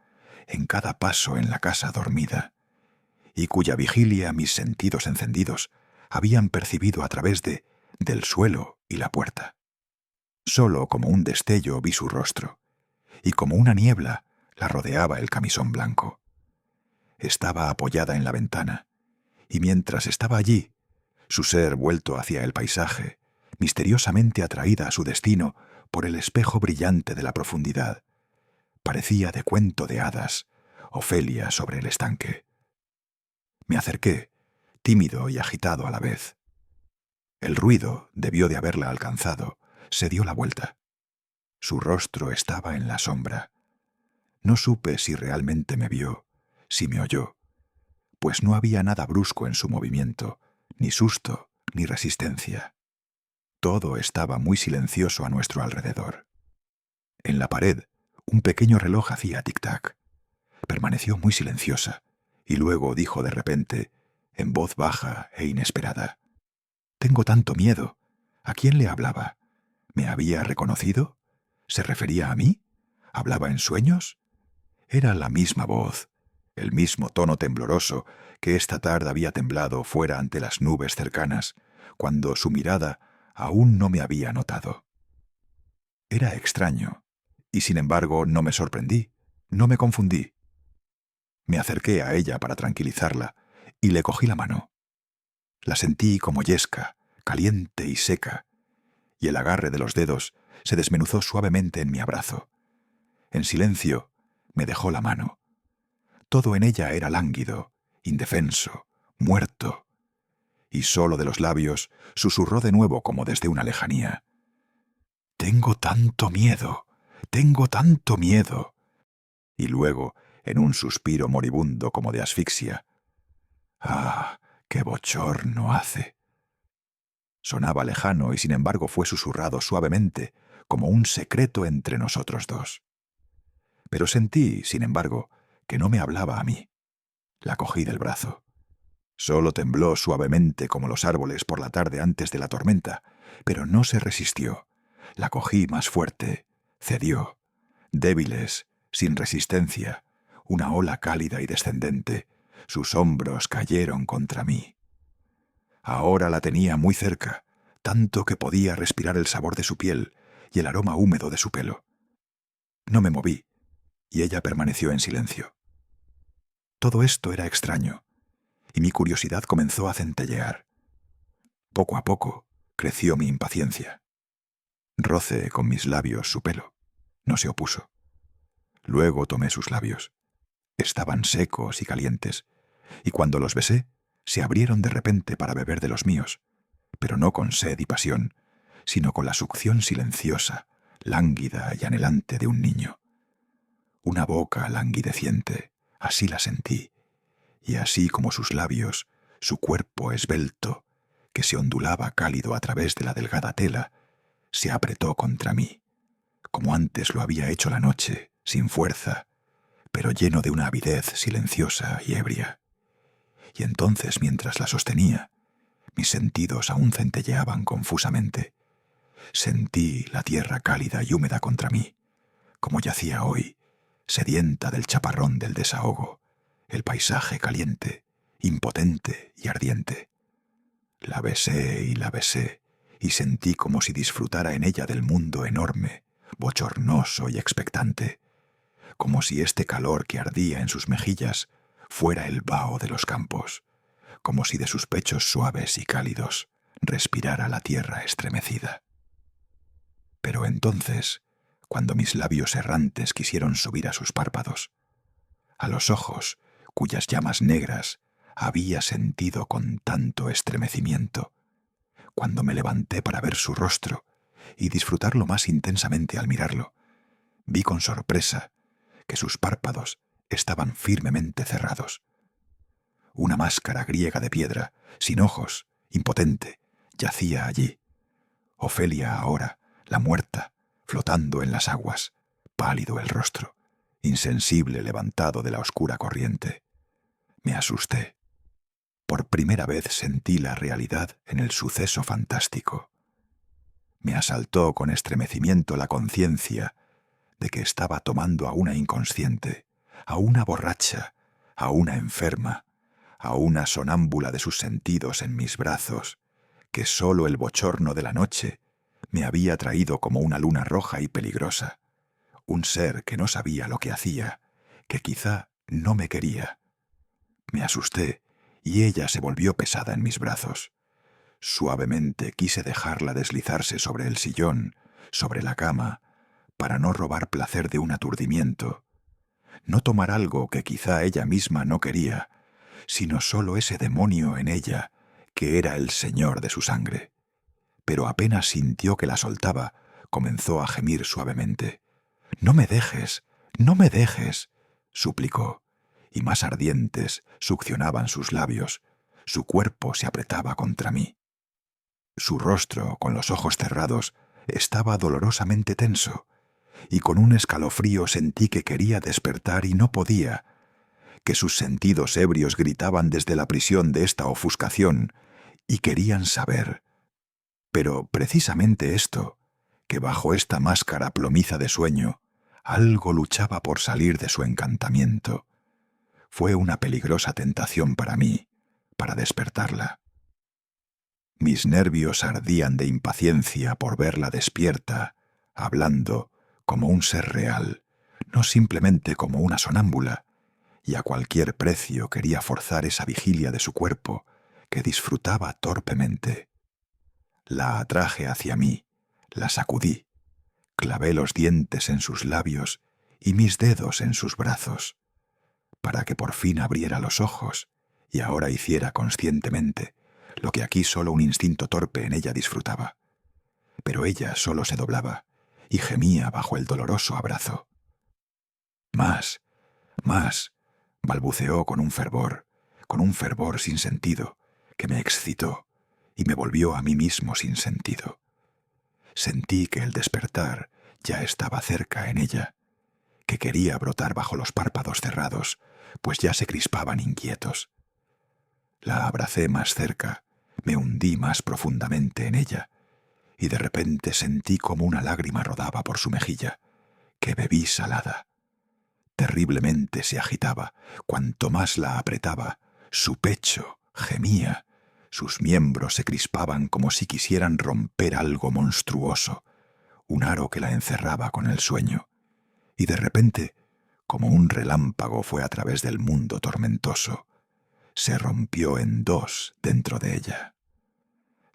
en cada paso en la casa dormida, y cuya vigilia mis sentidos encendidos habían percibido a través del suelo y la puerta. Solo como un destello vi su rostro, y como una niebla la rodeaba el camisón blanco. Estaba apoyada en la ventana, y mientras estaba allí, su ser vuelto hacia el paisaje, misteriosamente atraída a su destino por el espejo brillante de la profundidad, parecía de cuento de hadas, Ofelia sobre el estanque. Me acerqué, tímido y agitado a la vez. El ruido debió de haberla alcanzado. Se dio la vuelta. Su rostro estaba en la sombra. No supe si realmente me vio, si me oyó, pues no había nada brusco en su movimiento, ni susto, ni resistencia. Todo estaba muy silencioso a nuestro alrededor. En la pared, un pequeño reloj hacía tic-tac. Permaneció muy silenciosa, y luego dijo de repente, en voz baja e inesperada: «Tengo tanto miedo». ¿A quién le hablaba? ¿Me había reconocido? ¿Se refería a mí? ¿Hablaba en sueños? Era la misma voz, el mismo tono tembloroso que esta tarde había temblado fuera ante las nubes cercanas, cuando su mirada aún no me había notado. Era extraño, y sin embargo no me sorprendí, no me confundí. Me acerqué a ella para tranquilizarla y le cogí la mano. La sentí como yesca, caliente y seca, y el agarre de los dedos se desmenuzó suavemente en mi abrazo. En silencio me dejó la mano. Todo en ella era lánguido, indefenso, muerto, y solo de los labios susurró de nuevo como desde una lejanía: «Tengo tanto miedo, tengo tanto miedo». Y luego, en un suspiro moribundo como de asfixia: «¡Ah, qué bochorno hace!». Sonaba lejano y sin embargo fue susurrado suavemente, como un secreto entre nosotros dos. Pero sentí, sin embargo, que no me hablaba a mí. La cogí del brazo. Solo tembló suavemente como los árboles por la tarde antes de la tormenta, pero no se resistió. La cogí más fuerte, cedió. Débiles, sin resistencia, una ola cálida y descendente, sus hombros cayeron contra mí. Ahora la tenía muy cerca, tanto que podía respirar el sabor de su piel y el aroma húmedo de su pelo. No me moví, y ella permaneció en silencio. Todo esto era extraño, y mi curiosidad comenzó a centellear. Poco a poco creció mi impaciencia. Rocé con mis labios su pelo. No se opuso. Luego tomé sus labios. Estaban secos y calientes, y cuando los besé, se abrieron de repente para beber de los míos, pero no con sed y pasión, sino con la succión silenciosa, lánguida y anhelante de un niño. Una boca languideciente, así la sentí, y así como sus labios, su cuerpo esbelto, que se ondulaba cálido a través de la delgada tela, se apretó contra mí, como antes lo había hecho la noche, sin fuerza, pero lleno de una avidez silenciosa y ebria. Y entonces, mientras la sostenía, mis sentidos aún centelleaban confusamente. Sentí la tierra cálida y húmeda contra mí, como yacía hoy, sedienta del chaparrón del desahogo, el paisaje caliente, impotente y ardiente. La besé, y sentí como si disfrutara en ella del mundo enorme, bochornoso y expectante, como si este calor que ardía en sus mejillas fuera el vaho de los campos, como si de sus pechos suaves y cálidos respirara la tierra estremecida. Pero entonces, cuando mis labios errantes quisieron subir a sus párpados, a los ojos cuyas llamas negras había sentido con tanto estremecimiento, cuando me levanté para ver su rostro y disfrutarlo más intensamente al mirarlo. Vi con sorpresa que sus párpados estaban firmemente cerrados. Una máscara griega de piedra, sin ojos, impotente, yacía allí. Ofelia ahora, la muerta, flotando en las aguas, pálido el rostro, insensible levantado de la oscura corriente. Me asusté. Por primera vez sentí la realidad en el suceso fantástico. Me asaltó con estremecimiento la conciencia de que estaba tomando a una inconsciente, a una borracha, a una enferma, a una sonámbula de sus sentidos en mis brazos, que sólo el bochorno de la noche me había traído como una luna roja y peligrosa, un ser que no sabía lo que hacía, que quizá no me quería. Me asusté y ella se volvió pesada en mis brazos. Suavemente quise dejarla deslizarse sobre el sillón, sobre la cama, para no robar placer de un aturdimiento, no tomar algo que quizá ella misma no quería, sino solo ese demonio en ella, que era el señor de su sangre. Pero apenas sintió que la soltaba, comenzó a gemir suavemente. «No me dejes, no me dejes», suplicó, y más ardientes succionaban sus labios. Su cuerpo se apretaba contra mí. Su rostro, con los ojos cerrados, estaba dolorosamente tenso, y con un escalofrío sentí que quería despertar y no podía, que sus sentidos ebrios gritaban desde la prisión de esta ofuscación y querían saber. Pero precisamente esto, que bajo esta máscara plomiza de sueño, algo luchaba por salir de su encantamiento, fue una peligrosa tentación para mí, para despertarla. Mis nervios ardían de impaciencia por verla despierta, hablando como un ser real, no simplemente como una sonámbula, y a cualquier precio quería forzar esa vigilia de su cuerpo, que disfrutaba torpemente. La atraje hacia mí, la sacudí, clavé los dientes en sus labios y mis dedos en sus brazos, para que por fin abriera los ojos y ahora hiciera conscientemente lo que aquí solo un instinto torpe en ella disfrutaba. Pero ella solo se doblaba y gemía bajo el doloroso abrazo. «Más, más», balbuceó con un fervor sin sentido, que me excitó y me volvió a mí mismo sin sentido. Sentí que el despertar ya estaba cerca en ella, que quería brotar bajo los párpados cerrados, pues ya se crispaban inquietos. La abracé más cerca, me hundí más profundamente en ella, y de repente sentí como una lágrima rodaba por su mejilla, que bebí salada. Terriblemente se agitaba, cuanto más la apretaba, su pecho gemía, sus miembros se crispaban como si quisieran romper algo monstruoso, un aro que la encerraba con el sueño, y de repente, como un relámpago fue a través del mundo tormentoso, se rompió en dos dentro de ella.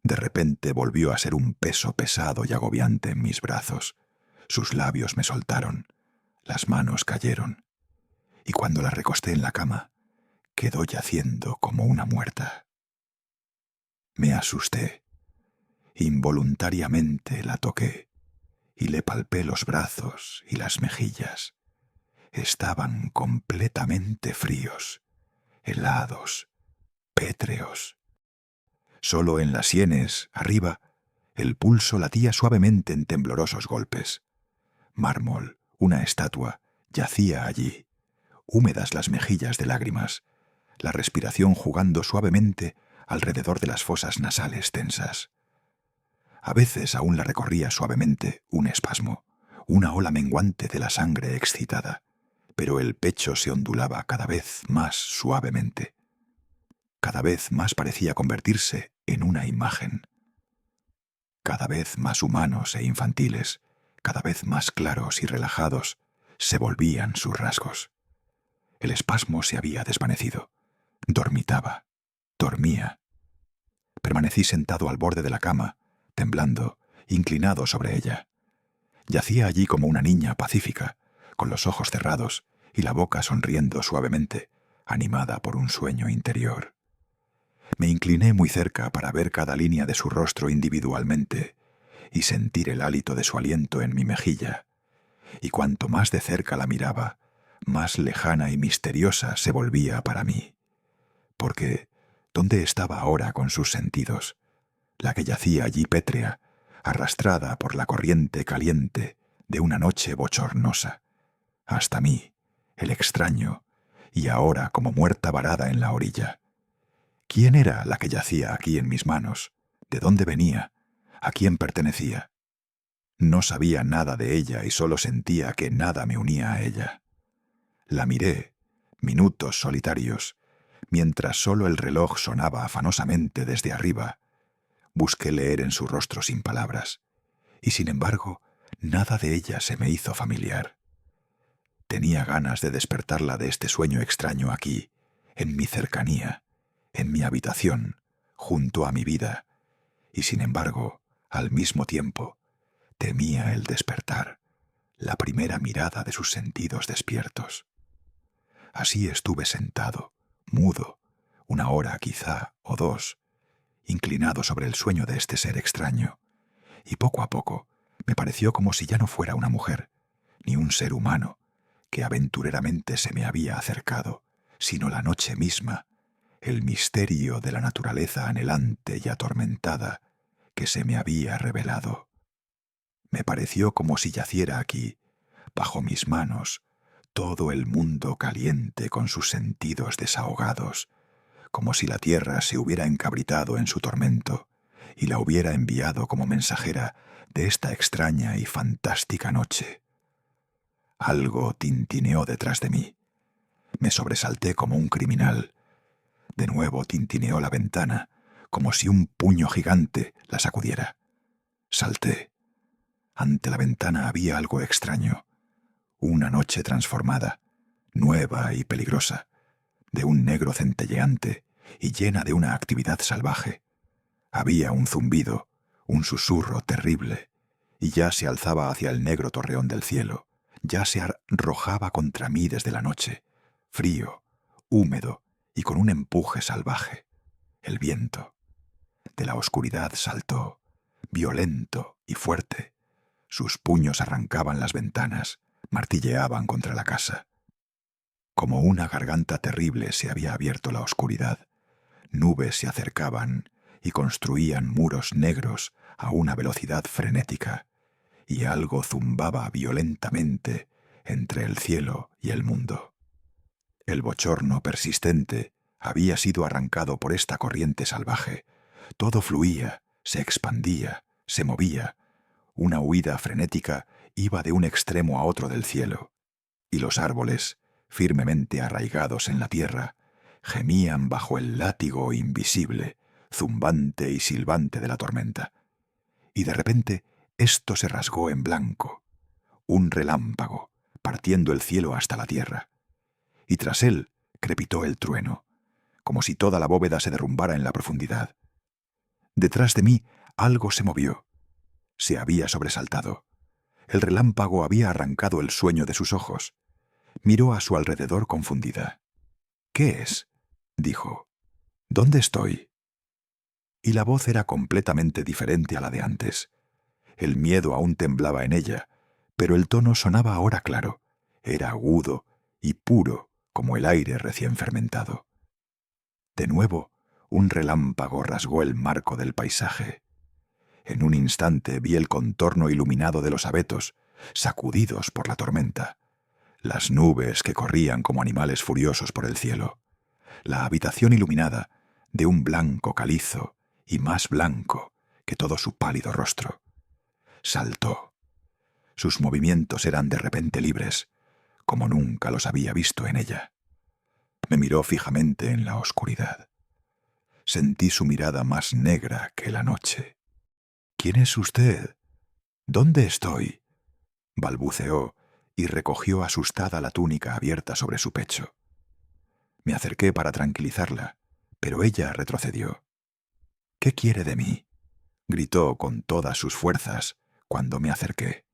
De repente volvió a ser un peso pesado y agobiante en mis brazos. Sus labios me soltaron, las manos cayeron, y cuando la recosté en la cama, quedó yaciendo como una muerta. Me asusté. Involuntariamente la toqué y le palpé los brazos y las mejillas. Estaban completamente fríos, helados, pétreos. Solo en las sienes, arriba, el pulso latía suavemente en temblorosos golpes. Mármol, una estatua, yacía allí, húmedas las mejillas de lágrimas, la respiración jugando suavemente alrededor de las fosas nasales tensas. A veces aún la recorría suavemente un espasmo, una ola menguante de la sangre excitada, pero el pecho se ondulaba cada vez más suavemente. Cada vez más parecía convertirse en una imagen. Cada vez más humanos e infantiles, cada vez más claros y relajados, se volvían sus rasgos. El espasmo se había desvanecido. Dormitaba, dormía. Permanecí sentado al borde de la cama, temblando, inclinado sobre ella. Yacía allí como una niña pacífica, con los ojos cerrados y la boca sonriendo suavemente, animada por un sueño interior. Me incliné muy cerca para ver cada línea de su rostro individualmente, y sentir el hálito de su aliento en mi mejilla, y cuanto más de cerca la miraba, más lejana y misteriosa se volvía para mí. Porque, ¿dónde estaba ahora con sus sentidos? La que yacía allí pétrea, arrastrada por la corriente caliente de una noche bochornosa, hasta mí, el extraño, y ahora como muerta varada en la orilla. ¿Quién era la que yacía aquí en mis manos? ¿De dónde venía? ¿A quién pertenecía? No sabía nada de ella y solo sentía que nada me unía a ella. La miré, minutos solitarios, mientras solo el reloj sonaba afanosamente desde arriba. Busqué leer en su rostro sin palabras, y sin embargo, nada de ella se me hizo familiar. Tenía ganas de despertarla de este sueño extraño aquí, en mi cercanía, en mi habitación, junto a mi vida, y sin embargo, al mismo tiempo, temía el despertar, la primera mirada de sus sentidos despiertos. Así estuve sentado, mudo, una hora quizá o dos, inclinado sobre el sueño de este ser extraño, y poco a poco me pareció como si ya no fuera una mujer, ni un ser humano, que aventureramente se me había acercado, sino la noche misma, el misterio de la naturaleza anhelante y atormentada que se me había revelado. Me pareció como si yaciera aquí, bajo mis manos, todo el mundo caliente con sus sentidos desahogados, como si la tierra se hubiera encabritado en su tormento y la hubiera enviado como mensajera de esta extraña y fantástica noche. Algo tintineó detrás de mí. Me sobresalté como un criminal. De nuevo tintineó la ventana, como si un puño gigante la sacudiera. Salté. Ante la ventana había algo extraño. Una noche transformada, nueva y peligrosa, de un negro centelleante y llena de una actividad salvaje. Había un zumbido, un susurro terrible, y ya se alzaba hacia el negro torreón del cielo, ya se arrojaba contra mí desde la noche, frío, húmedo y con un empuje salvaje. El viento. De la oscuridad saltó, violento y fuerte. Sus puños arrancaban las ventanas, martilleaban contra la casa. Como una garganta terrible se había abierto la oscuridad. Nubes se acercaban y construían muros negros a una velocidad frenética, y algo zumbaba violentamente entre el cielo y el mundo. El bochorno persistente había sido arrancado por esta corriente salvaje. Todo fluía, se expandía, se movía. Una huida frenética iba de un extremo a otro del cielo, y los árboles, firmemente arraigados en la tierra, gemían bajo el látigo invisible, zumbante y silbante de la tormenta. Y de repente esto se rasgó en blanco, un relámpago, partiendo el cielo hasta la tierra. Y tras él crepitó el trueno, como si toda la bóveda se derrumbara en la profundidad. Detrás de mí algo se movió. Se había sobresaltado. El relámpago había arrancado el sueño de sus ojos. Miró a su alrededor confundida. «¿Qué es?», dijo. «¿Dónde estoy?». Y la voz era completamente diferente a la de antes. El miedo aún temblaba en ella, pero el tono sonaba ahora claro. Era agudo y puro como el aire recién fermentado. De nuevo, un relámpago rasgó el marco del paisaje. En un instante vi el contorno iluminado de los abetos, sacudidos por la tormenta, las nubes que corrían como animales furiosos por el cielo, la habitación iluminada de un blanco calizo y más blanco que todo su pálido rostro. Saltó. Sus movimientos eran de repente libres, como nunca los había visto en ella. Me miró fijamente en la oscuridad. Sentí su mirada más negra que la noche. «¿Quién es usted? ¿Dónde estoy?», balbuceó y recogió asustada la túnica abierta sobre su pecho. Me acerqué para tranquilizarla, pero ella retrocedió. «¿Qué quiere de mí?», gritó con todas sus fuerzas cuando me acerqué.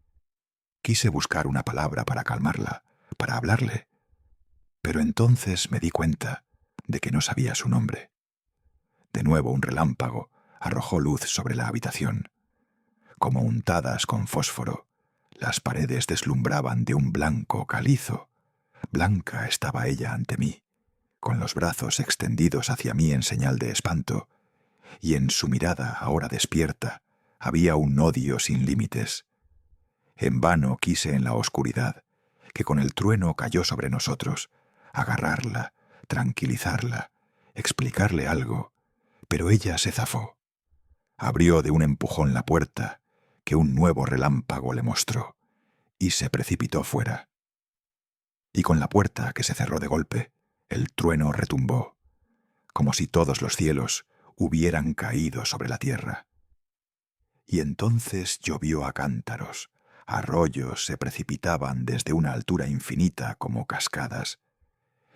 Quise buscar una palabra para calmarla, para hablarle, pero entonces me di cuenta de que no sabía su nombre. De nuevo un relámpago arrojó luz sobre la habitación. como untadas con fósforo. Las paredes deslumbraban de un blanco calizo. Blanca estaba ella ante mí, con los brazos extendidos hacia mí en señal de espanto, y en su mirada, ahora despierta, había un odio sin límites. En vano quise en la oscuridad, que con el trueno cayó sobre nosotros, agarrarla, tranquilizarla, explicarle algo, pero ella se zafó. Abrió de un empujón la puerta, que un nuevo relámpago le mostró, y se precipitó fuera. Y con la puerta, que se cerró de golpe, el trueno retumbó, como si todos los cielos hubieran caído sobre la tierra. Y entonces llovió a cántaros, arroyos se precipitaban desde una altura infinita como cascadas,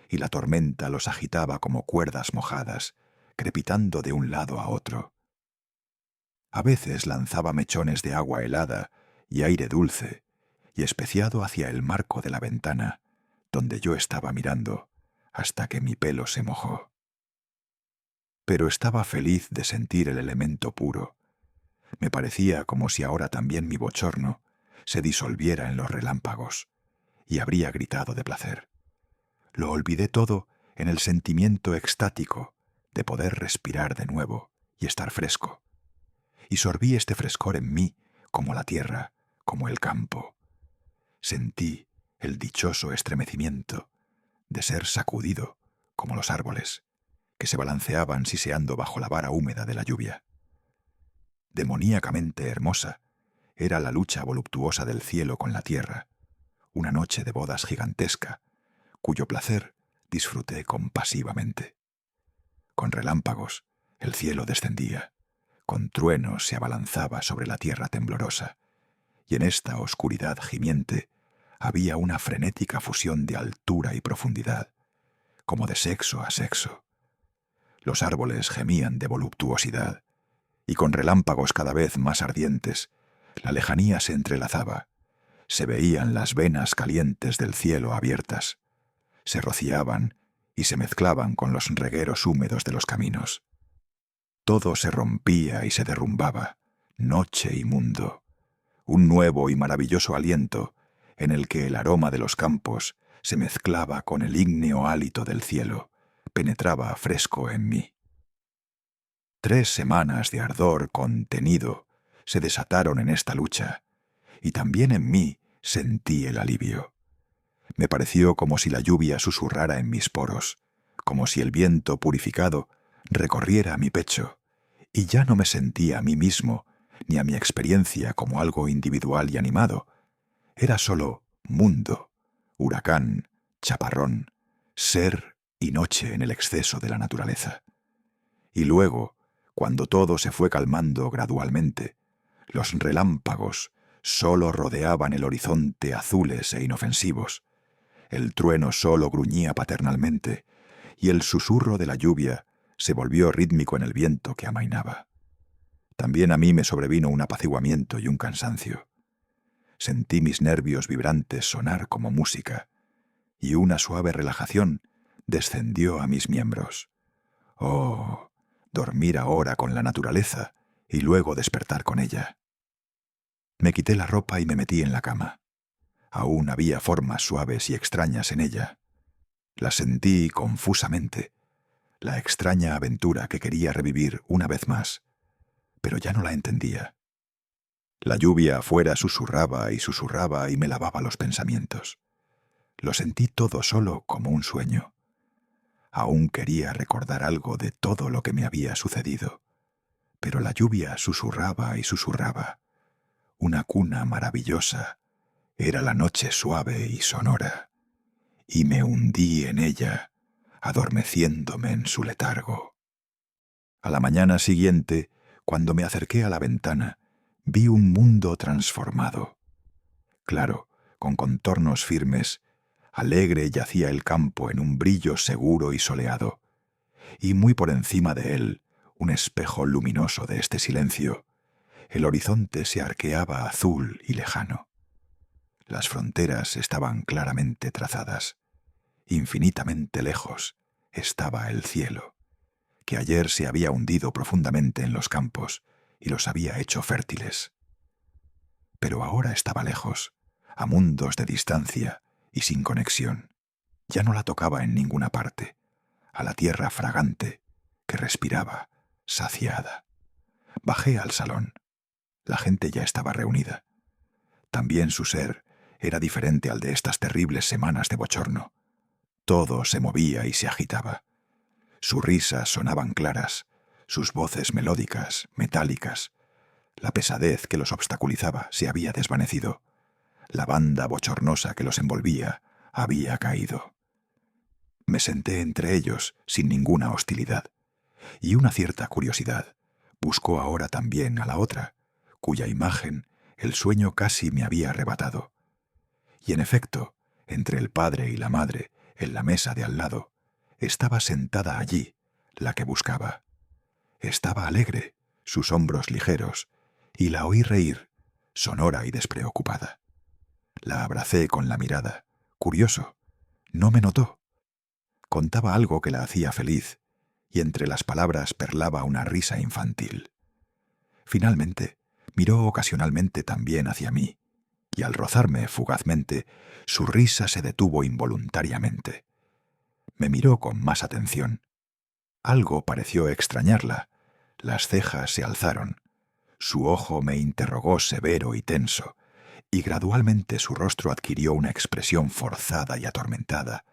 y la tormenta los agitaba como cuerdas mojadas, crepitando de un lado a otro. A veces lanzaba mechones de agua helada y aire dulce, y especiado hacia el marco de la ventana, donde yo estaba mirando, hasta que mi pelo se mojó. Pero estaba feliz de sentir el elemento puro. Me parecía como si ahora también mi bochorno se disolviera en los relámpagos, y habría gritado de placer. Lo olvidé todo en el sentimiento extático de poder respirar de nuevo y estar fresco. Y sorbí este frescor en mí como la tierra, como el campo. Sentí el dichoso estremecimiento de ser sacudido como los árboles, que se balanceaban siseando bajo la vara húmeda de la lluvia. Demoníacamente hermosa era la lucha voluptuosa del cielo con la tierra, una noche de bodas gigantesca, cuyo placer disfruté compasivamente. Con relámpagos el cielo descendía, con truenos se abalanzaba sobre la tierra temblorosa, y en esta oscuridad gimiente había una frenética fusión de altura y profundidad, como de sexo a sexo. Los árboles gemían de voluptuosidad, y con relámpagos cada vez más ardientes, la lejanía se entrelazaba, se veían las venas calientes del cielo abiertas, se rociaban y se mezclaban con los regueros húmedos de los caminos. Todo se rompía y se derrumbaba, noche y mundo, un nuevo y maravilloso aliento en el que el aroma de los campos se mezclaba con el ígneo hálito del cielo, penetraba fresco en mí. 3 semanas de ardor contenido se desataron en esta lucha, y también en mí sentí el alivio. Me pareció como si la lluvia susurrara en mis poros, como si el viento purificado recorriera mi pecho, y ya no me sentía a mí mismo ni a mi experiencia como algo individual y animado. Era solo mundo, huracán, chaparrón, ser y noche en el exceso de la naturaleza. Y luego, cuando todo se fue calmando gradualmente, los relámpagos solo rodeaban el horizonte azules e inofensivos, el trueno solo gruñía paternalmente, y el susurro de la lluvia se volvió rítmico en el viento que amainaba. También a mí me sobrevino un apaciguamiento y un cansancio. Sentí mis nervios vibrantes sonar como música, y una suave relajación descendió a mis miembros. Oh, dormir ahora con la naturaleza y luego despertar con ella. Me quité la ropa y me metí en la cama. Aún había formas suaves y extrañas en ella. Las sentí confusamente, la extraña aventura que quería revivir una vez más, pero ya no la entendía. La lluvia afuera susurraba y me lavaba los pensamientos. Lo sentí todo solo como un sueño. Aún quería recordar algo de todo lo que me había sucedido, pero la lluvia susurraba y susurraba. Una cuna maravillosa. Era la noche suave y sonora, y me hundí en ella, adormeciéndome en su letargo. A la mañana siguiente, cuando me acerqué a la ventana, vi un mundo transformado. Claro, con contornos firmes, alegre yacía el campo en un brillo seguro y soleado, y muy por encima de él, un espejo luminoso de este silencio, el horizonte se arqueaba azul y lejano. Las fronteras estaban claramente trazadas. Infinitamente lejos estaba el cielo, que ayer se había hundido profundamente en los campos y los había hecho fértiles. Pero ahora estaba lejos, a mundos de distancia y sin conexión. Ya no la tocaba en ninguna parte, a la tierra fragante que respiraba, saciada. Bajé al salón. La gente ya estaba reunida. También su ser era diferente al de estas terribles semanas de bochorno. Todo se movía y se agitaba. Sus risas sonaban claras, sus voces melódicas, metálicas. La pesadez que los obstaculizaba se había desvanecido. La banda bochornosa que los envolvía había caído. Me senté entre ellos sin ninguna hostilidad, y una cierta curiosidad buscó ahora también a la otra, cuya imagen el sueño casi me había arrebatado. Y en efecto, entre el padre y la madre, en la mesa de al lado, estaba sentada allí la que buscaba. Estaba alegre, sus hombros ligeros, y la oí reír, sonora y despreocupada. La abracé con la mirada. Curioso, no me notó. Contaba algo que la hacía feliz, y entre las palabras perlaba una risa infantil. Finalmente, miró ocasionalmente también hacia mí, y al rozarme fugazmente, su risa se detuvo involuntariamente. Me miró con más atención. Algo pareció extrañarla. Las cejas se alzaron. Su ojo me interrogó severo y tenso, y gradualmente su rostro adquirió una expresión forzada y atormentada,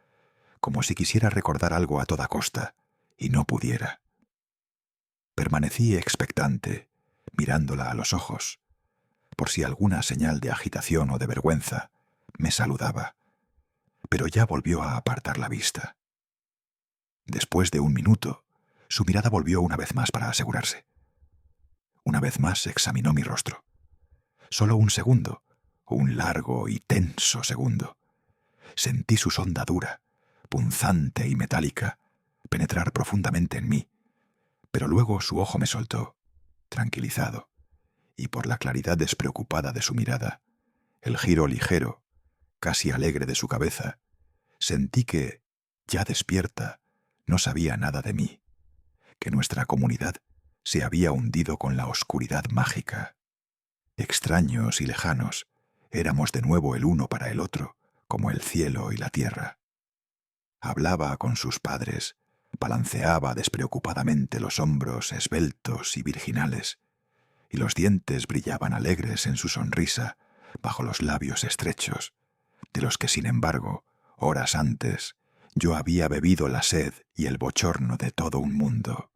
como si quisiera recordar algo a toda costa, y no pudiera. Permanecí expectante, mirándola a los ojos, por si alguna señal de agitación o de vergüenza me saludaba, pero ya volvió a apartar la vista. Después de un minuto, su mirada volvió una vez más para asegurarse. Una vez más examinó mi rostro. Solo un segundo, un largo y tenso segundo. Sentí su sonda dura, punzante y metálica, penetrar profundamente en mí, pero luego su ojo me soltó, tranquilizado, y por la claridad despreocupada de su mirada, el giro ligero, casi alegre de su cabeza, sentí que, ya despierta, no sabía nada de mí, que nuestra comunidad se había hundido con la oscuridad mágica. Extraños y lejanos, éramos de nuevo el uno para el otro, como el cielo y la tierra. Hablaba con sus padres, balanceaba despreocupadamente los hombros esbeltos y virginales, y los dientes brillaban alegres en su sonrisa bajo los labios estrechos, de los que, sin embargo, horas antes, yo había bebido la sed y el bochorno de todo un mundo.